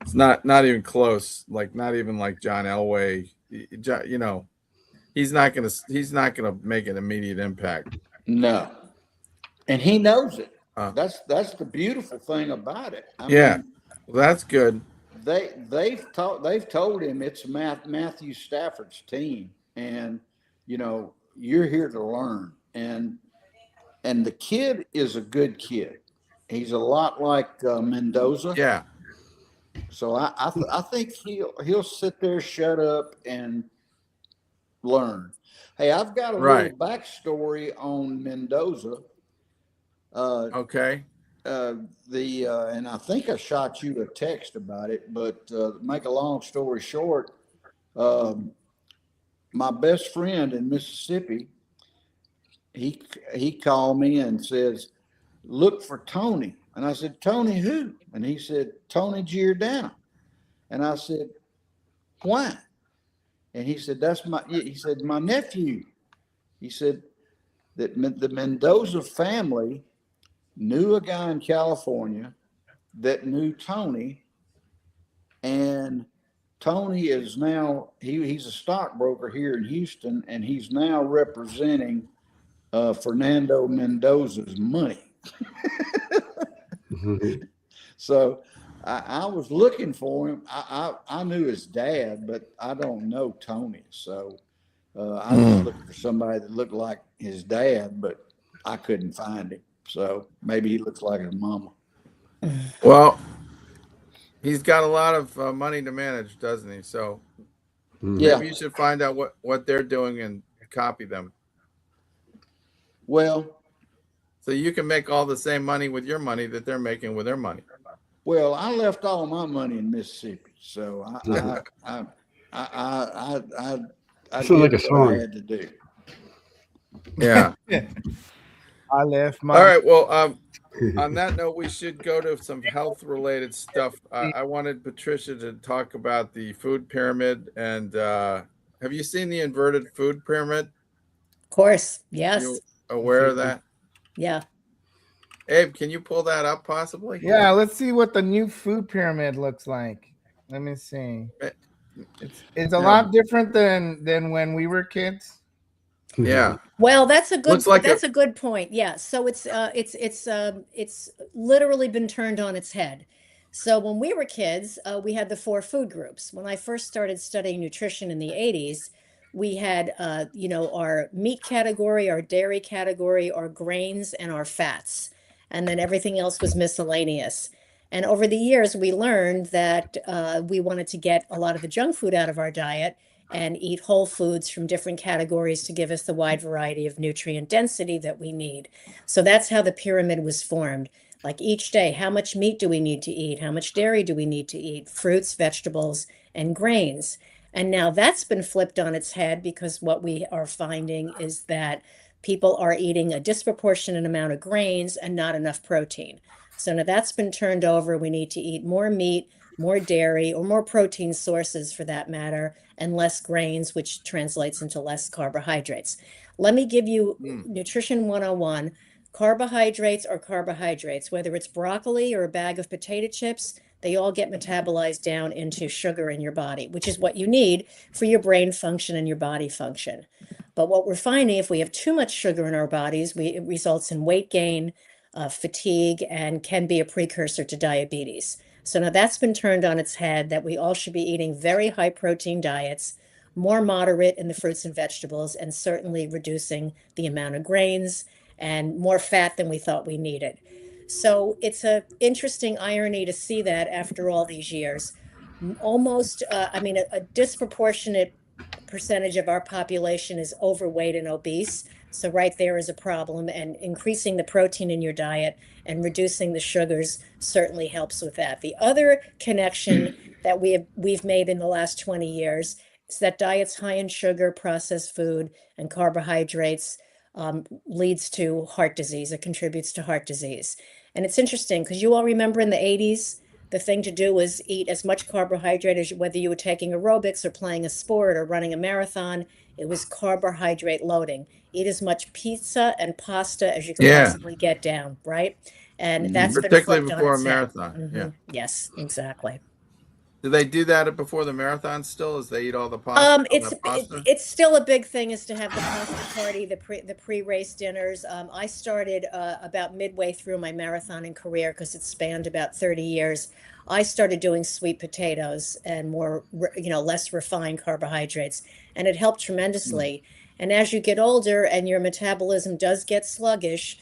It's not even close. Like not even like John Elway. you know, he's not gonna make an immediate impact. No, and he knows it. That's the beautiful thing about it. I mean, well, that's good. They've told him it's Matthew Stafford's team, and you know, you're here to learn. And the kid is a good kid. He's a lot like Mendoza. Yeah. So I think he'll sit there, shut up, and learn. Hey, I've got a little backstory on Mendoza. Okay. And I think I shot you a text about it, but make a long story short, my best friend in Mississippi, he called me and says, "Look for Tony." And I said, "Tony who?" And he said, "Tony Giordano." And I said, "Why?" And he said, he said, "My nephew." He said that the Mendoza family knew a guy in California that knew Tony, and Tony is now, he's a stockbroker here in Houston, and he's now representing Fernando Mendoza's money. So I was looking for him. I knew his dad, but I don't know Tony. So I was looking for somebody that looked like his dad, but I couldn't find him. So maybe he looks like his mama. Well, he's got a lot of money to manage, doesn't he? So maybe you should find out what they're doing and copy them. Well, so you can make all the same money with your money that they're making with their money. Well, I left all my money in Mississippi, so I did like a what song. I had to do. Yeah. I left my. All right. Well, on that note, we should go to some health-related stuff. I wanted Patricia to talk about the food pyramid. And have you seen the inverted food pyramid? Of course. Yes. You aware of that? Yeah. Abe, can you pull that up possibly? Yeah, let's see what the new food pyramid looks like. Let me see. It's a lot different than when we were kids. Yeah. Well, that's a good like a good point. Yeah. So it's literally been turned on its head. So when we were kids, we had the 4 food groups. When I first started studying nutrition in the 80s, we had our meat category, our dairy category, our grains, and our fats. And then everything else was miscellaneous. And over the years, we learned that we wanted to get a lot of the junk food out of our diet and eat whole foods from different categories to give us the wide variety of nutrient density that we need. So that's how the pyramid was formed. Like each day, how much meat do we need to eat? How much dairy do we need to eat? Fruits, vegetables, and grains. And now that's been flipped on its head because what we are finding is that people are eating a disproportionate amount of grains and not enough protein. So now that's been turned over. We need to eat more meat, more dairy, or more protein sources for that matter, and less grains, which translates into less carbohydrates. Let me give you Nutrition 101. Carbohydrates are carbohydrates, whether it's broccoli or a bag of potato chips, they all get metabolized down into sugar in your body, which is what you need for your brain function and your body function. But what we're finding, if we have too much sugar in our bodies, it results in weight gain, fatigue, and can be a precursor to diabetes. So now that's been turned on its head, that we all should be eating very high protein diets, more moderate in the fruits and vegetables, and certainly reducing the amount of grains and more fat than we thought we needed. So it's an interesting irony to see that after all these years. Almost, a disproportionate percentage of our population is overweight and obese. So right there is a problem, and increasing the protein in your diet and reducing the sugars certainly helps with that. The other connection that we've made in the last 20 years is that diets high in sugar, processed food, and carbohydrates leads to heart disease. It contributes to heart disease. And it's interesting because you all remember in the 80s, the thing to do was eat as much carbohydrate as whether you were taking aerobics or playing a sport or running a marathon. It was carbohydrate loading. Eat as much pizza and pasta as you can possibly get down, right? And that's particularly been before a on its head. marathon. Yeah. Yes, exactly. Do they do that before the marathon still, as they eat all the pasta? It's still a big thing is to have the pasta party, the pre-race dinners. I started about midway through my marathoning career because it spanned about 30 years. I started doing sweet potatoes and more, less refined carbohydrates, and it helped tremendously. And as you get older and your metabolism does get sluggish,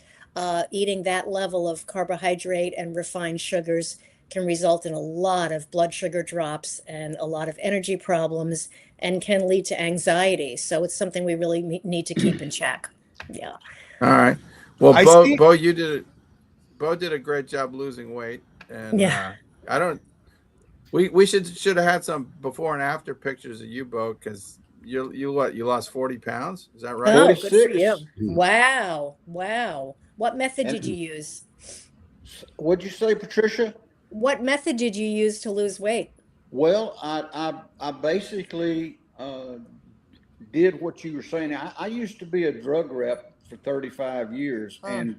eating that level of carbohydrate and refined sugars can result in a lot of blood sugar drops and a lot of energy problems and can lead to anxiety. So it's something we really need to keep in check. Yeah. All right. Well, Bo, Bo did a great job losing weight, and we should have had some before and after pictures of you, Bo, because you lost 40 pounds. Is that right? Oh, good for you. Wow. What method did you use? What'd you say, Patricia? What method did you use to lose weight? Well, I basically did what you were saying. I used to be a drug rep for 35 years, and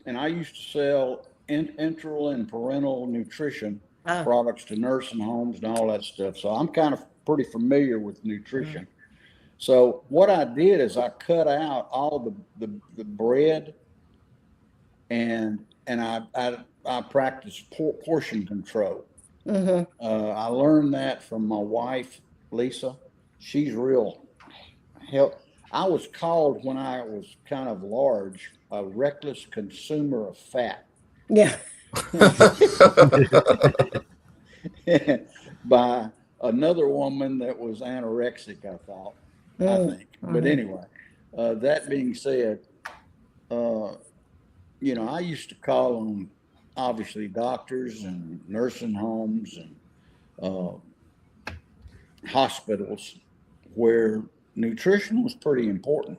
I used to sell enteral and parental nutrition products to nursing homes and all that stuff. So I'm kind of pretty familiar with nutrition. So what I did is I cut out all the bread, and I practiced portion control. I learned that from my wife, Lisa. She's real help. I was called, when I was kind of large, a reckless consumer of fat. Yeah. By another woman that was anorexic, I think. But anyway, that being said, I used to call on, obviously, doctors and nursing homes and hospitals where nutrition was pretty important.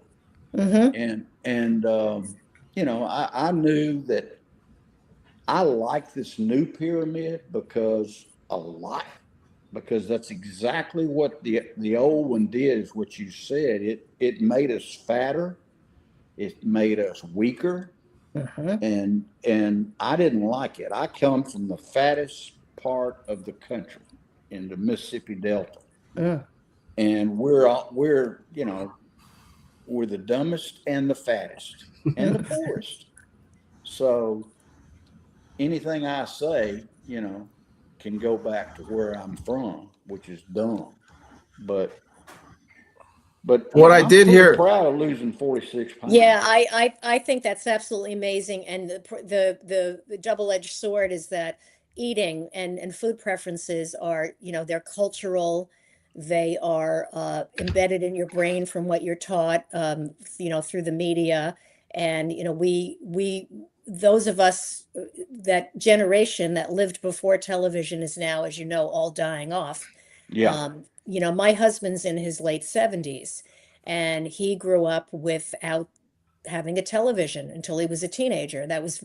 And I knew that I like this new pyramid because that's exactly what the old one did, is what you said. It made us fatter. It made us weaker. And I didn't like it. I come from the fattest part of the country in the Mississippi Delta. And we're the dumbest and the fattest and the poorest. So anything I say, can go back to where I'm from, which is dumb. But what I did hear, proud of losing 46 pounds. Yeah, I think that's absolutely amazing. And the double-edged sword is that eating and food preferences are, they're cultural. They are embedded in your brain from what you're taught, through the media. And, we those of us, that generation that lived before television is now, as you know, all dying off. Yeah. My husband's in his late 70s, and he grew up without having a television until he was a teenager. That was,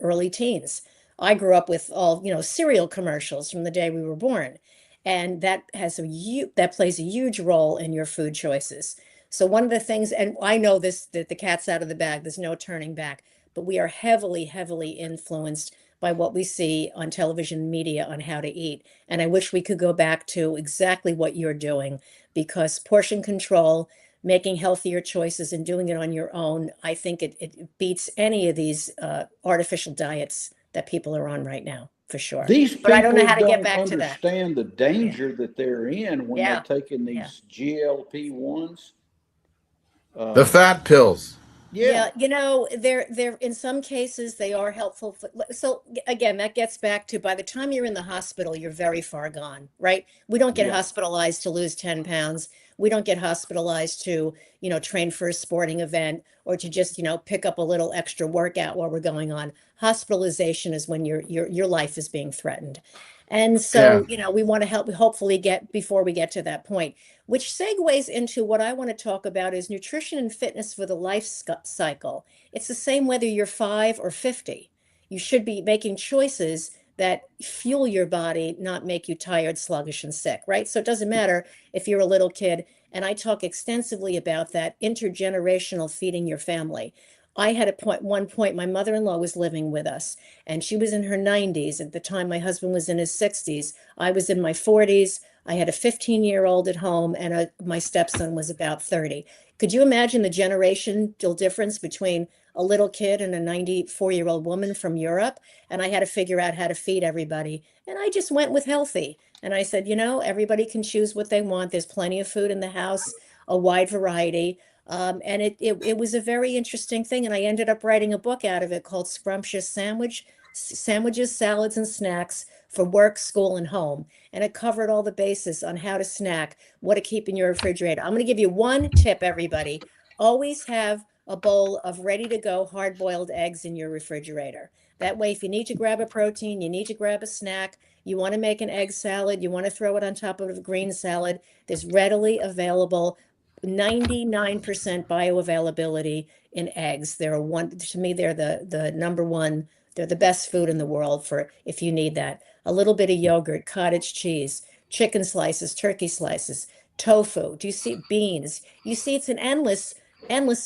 early teens. I grew up with all, cereal commercials from the day we were born. And that plays a huge role in your food choices. So one of the things, and I know this, that the cat's out of the bag, there's no turning back, but we are heavily, heavily influenced by what we see on television media on how to eat. And I wish we could go back to exactly what you're doing, because portion control, making healthier choices and doing it on your own, I think it beats any of these artificial diets that people are on right now, for sure. These but I don't know people how to get don't back to that. understand the danger that they're in when they're taking these GLP-1s. The fat pills. Yeah, they're in some cases they are helpful. So again, that gets back to, by the time you're in the hospital, you're very far gone, right? We don't get hospitalized to lose 10 pounds. We don't get hospitalized to, train for a sporting event or to just, pick up a little extra workout while we're going on. Hospitalization is when your life is being threatened. And so, we want to help, hopefully before we get to that point, which segues into what I want to talk about is nutrition and fitness for the life cycle. It's the same whether you're 5 or 50. You should be making choices that fuel your body, not make you tired, sluggish, and sick, right? So it doesn't matter if you're a little kid. And I talk extensively about that intergenerational feeding your family. I had one point, my mother-in-law was living with us, and she was in her 90s. At the time, my husband was in his 60s. I was in my 40s. I had a 15-year-old at home, and my stepson was about 30. Could you imagine the generational difference between a little kid and a 94-year-old woman from Europe? And I had to figure out how to feed everybody. And I just went with healthy. And I said, everybody can choose what they want. There's plenty of food in the house, a wide variety. And it was a very interesting thing. And I ended up writing a book out of it called Scrumptious Sandwiches, Salads, and Snacks for Work, School, and Home. And it covered all the bases on how to snack, what to keep in your refrigerator. I'm going to give you one tip, everybody. Always have a bowl of ready-to-go hard-boiled eggs in your refrigerator. That way, if you need to grab a protein, you need to grab a snack, you want to make an egg salad, you want to throw it on top of a green salad, there's readily available 99% bioavailability in eggs. To me, they're the number one. They're the best food in the world for if you need that. A little bit of yogurt, cottage cheese, chicken slices, turkey slices, tofu. Do you see beans? You see, it's an endless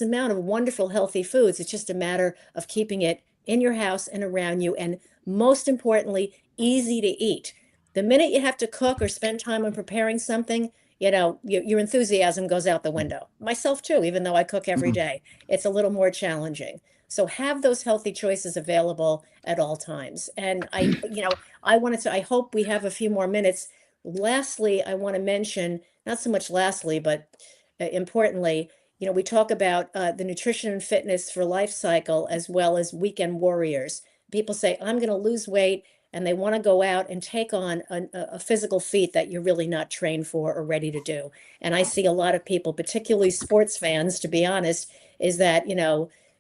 amount of wonderful, healthy foods. It's just a matter of keeping it in your house and around you. And most importantly, easy to eat. The minute you have to cook or spend time on preparing something, your enthusiasm goes out the window. Myself too, even though I cook every day, it's a little more challenging. So have those healthy choices available at all times. And I hope we have a few more minutes. Lastly, I want to mention, not so much lastly, but importantly, we talk about the nutrition and fitness for life cycle as well as weekend warriors. People say, I'm going to lose weight, and they want to go out and take on a physical feat that you're really not trained for or ready to do. And I see a lot of people, particularly sports fans, to be honest, is that,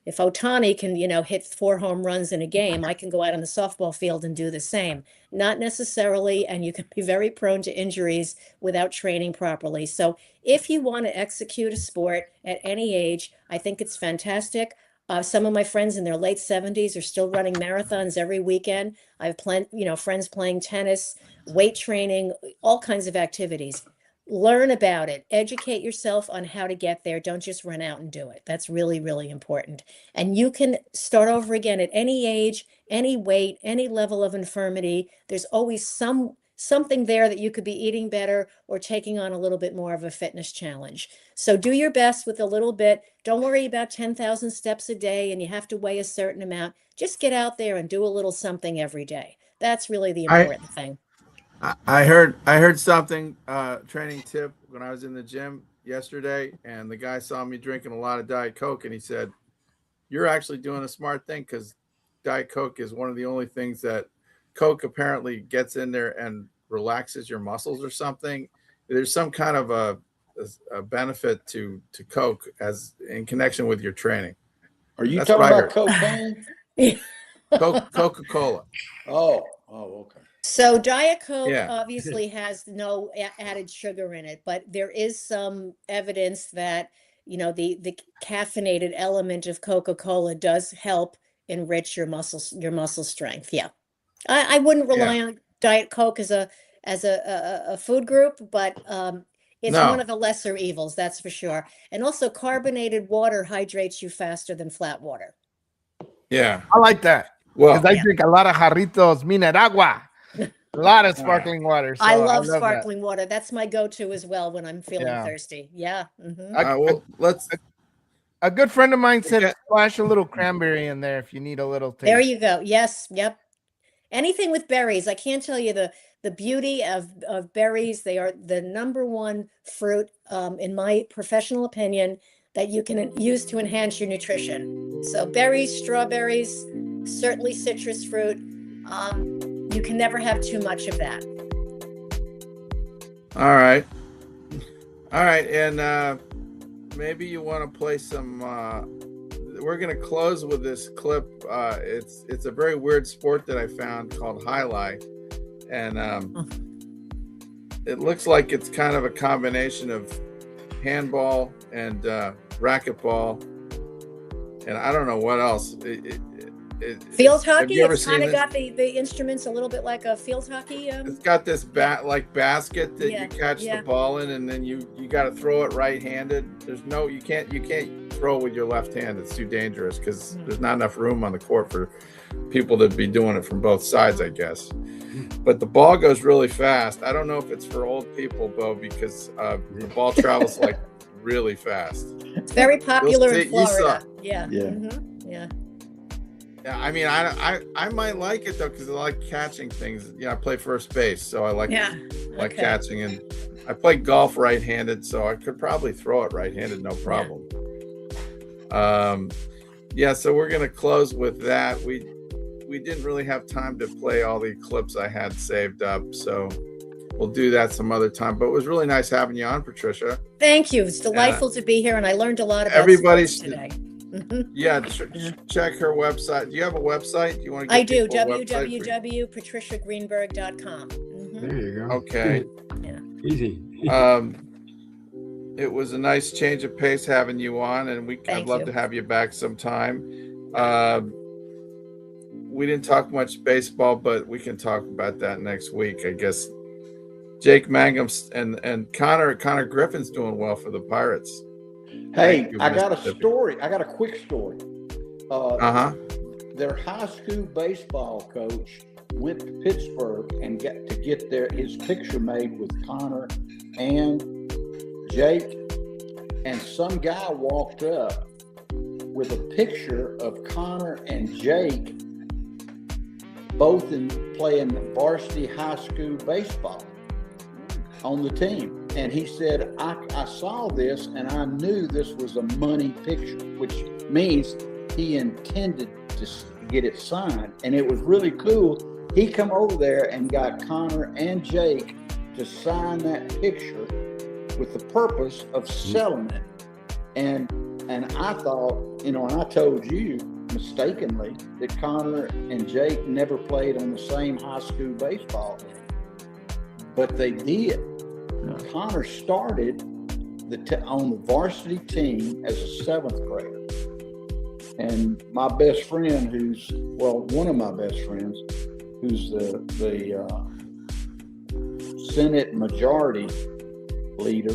if Ohtani can, hit 4 home runs in a game, I can go out on the softball field and do the same. Not necessarily, and you can be very prone to injuries without training properly. So if you want to execute a sport at any age, I think it's fantastic. Some of my friends in their late 70s are still running marathons every weekend. I have friends playing tennis, weight training, all kinds of activities. Learn about it. Educate yourself on how to get there. Don't just run out and do it. That's really, really important. And you can start over again at any age, any weight, any level of infirmity. There's always something there that you could be eating better or taking on a little bit more of a fitness challenge. So do your best with a little bit. Don't worry about 10,000 steps a day and you have to weigh a certain amount. Just get out there and do a little something every day. That's really the important thing. I heard something, training tip when I was in the gym yesterday, and the guy saw me drinking a lot of Diet Coke, and he said, you're actually doing a smart thing, because Diet Coke is one of the only things that Coke apparently gets in there and relaxes your muscles or something. There's some kind of a benefit to Coke as in connection with your training. Are you talking about cocaine? Coca-Cola. Oh, okay. So Diet Coke obviously has no added sugar in it, but there is some evidence that, the caffeinated element of Coca-Cola does help enrich your muscle strength. Yeah. I wouldn't rely on Diet Coke as a food group, but it's one of the lesser evils, that's for sure. And also carbonated water hydrates you faster than flat water. Yeah. I like that. Well, because I drink a lot of jarritos Mineragua. A lot of sparkling water. So I love sparkling water. That's my go-to as well when I'm feeling thirsty. Yeah. Mm-hmm. A good friend of mine said splash a little cranberry in there if you need a little taste. There you go. Yes. Yep. Anything with berries. I can't tell you the beauty of berries. They are the number one fruit, in my professional opinion, that you can use to enhance your nutrition. So berries, strawberries, certainly citrus fruit. You can never have too much of that. All right. And maybe you want to play some, we're going to close with this clip. It's a very weird sport that I found called highlight. And it looks like it's kind of a combination of handball and racquetball. And I don't know what else. Field hockey. It's kind of got the instruments a little bit like a field hockey. It's got this basket that you catch the ball in, and then you got to throw it right-handed. You can't throw with your left hand. It's too dangerous because there's not enough room on the court for people to be doing it from both sides, I guess. But the ball goes really fast. I don't know if it's for old people, Bo, because the ball travels like really fast. It's very popular in You saw- Florida. Yeah. Yeah. Yeah. Yeah, I mean, I might like it though because I like catching things. Yeah, I play first base, so I like Okay. catching, and I play golf right-handed, so I could probably throw it right-handed, no problem. Yeah, so we're gonna close with that. We didn't really have time to play all the clips I had saved up, so we'll do that some other time. But it was really nice having you on, Patricia. Thank you. It's delightful to be here, and I learned a lot about Everybody's sports today. Yeah, check her website. Do you have a website? Do you want to? I do. people a website for- www.patriciagreenberg.com. There you go. Okay. Yeah. Easy. It was a nice change of pace having you on, and I'd Thank love you. to have you back sometime. We didn't talk much baseball, but we can talk about that next week, I guess. Jake Mangum and Connor Griffin's doing well for the Pirates. Hey, Thank you, I got a Mississippi. story. I got a quick story. Their high school baseball coach went to Pittsburgh and got to get his picture made with Konnor and Jake, and some guy walked up with a picture of Konnor and Jake both playing varsity high school baseball on the team. And he said, I saw this and I knew this was a money picture, which means he intended to get it signed. And it was really cool. He come over there and got Konnor and Jake to sign that picture with the purpose of selling it. And I thought, and I told you mistakenly that Konnor and Jake never played on the same high school baseball team, but they did. Konnor started on the varsity team as a 7th grader. And my best friend, one of my best friends, who's the Senate majority leader,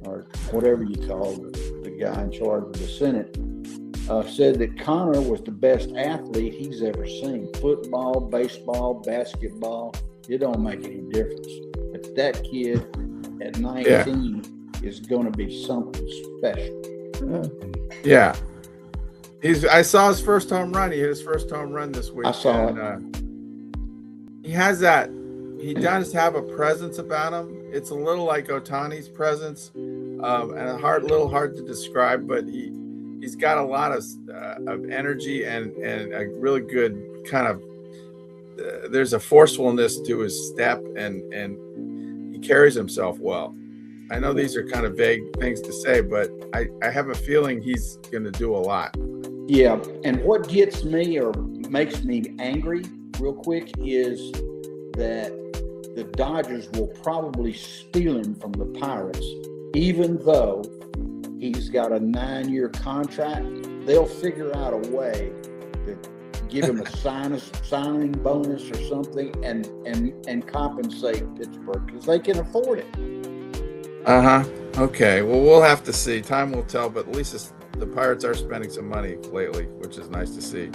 or whatever you call the guy in charge of the Senate, said that Konnor was the best athlete he's ever seen. Football, baseball, basketball, it don't make any difference. But that kid at 19 is going to be something special. Yeah. I saw his first home run. He hit his first home run this week. I saw it. He does have a presence about him. It's a little like Ohtani's presence, and a little hard to describe, but he's got a lot of energy and a really good kind of, there's a forcefulness to his step, and he carries himself well. I know these are kind of vague things to say, but I have a feeling he's going to do a lot. Yeah, and what gets me or makes me angry real quick is that the Dodgers will probably steal him from the Pirates, even though he's got a 9-year contract. They'll figure out a way to give him a signing bonus or something and compensate Pittsburgh because they can afford it. Okay, well, we'll have to see. Time will tell, but at least the Pirates are spending some money lately, which is nice to see.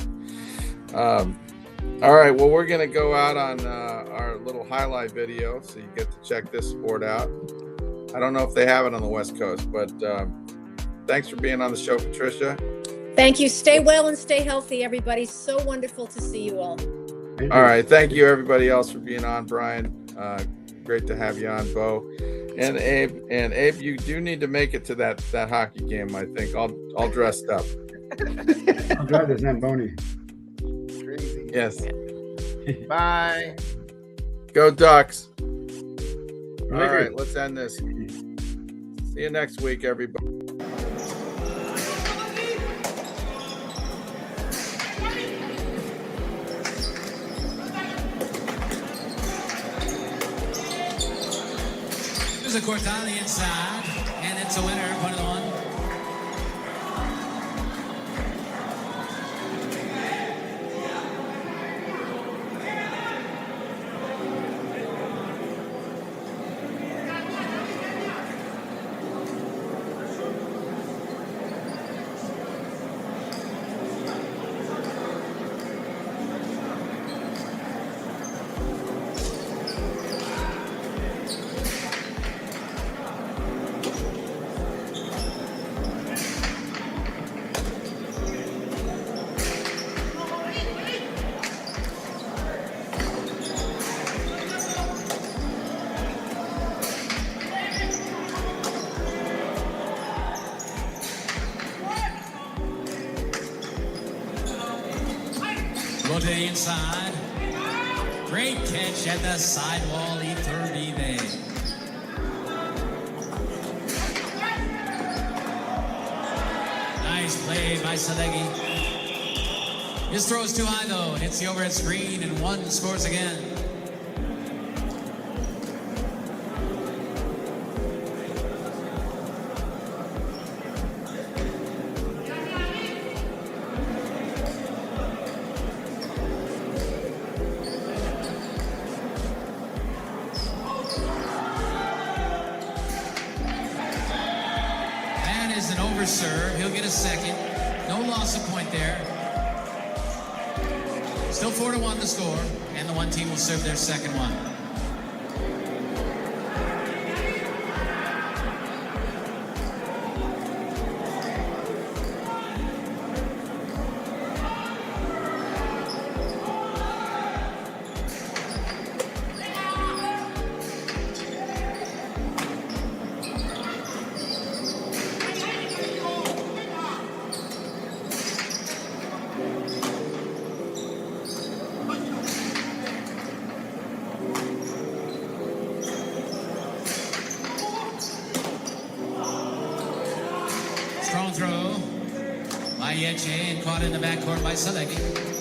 All right, well, we're going to go out on our little highlight video, so you get to check this sport out. I don't know if they have it on the West Coast, but thanks for being on the show, Patricia. Thank you. Stay well and stay healthy, everybody. So wonderful to see you all. All right, thank you, everybody else, for being on, Brian. Great to have you on, Bo. And Abe, you do need to make it to that hockey game, I think, all dressed up. I'll drive the Zamboni. Crazy. Yes. Bye. Go Ducks. All right, let's end this. See you next week, everybody. There's a court on the inside, and it's a winner, put it on. Throw to the inside. Great catch at the sidewall. E30 there. Nice play by Sadeghi. His throw is too high though. Hits the overhead screen and one scores again. Serve. He'll get a second. No loss of point there. Still 4-1 the score, and the one team will serve their second one. Strong throw by Yeche and caught in the backcourt by Sadeghi.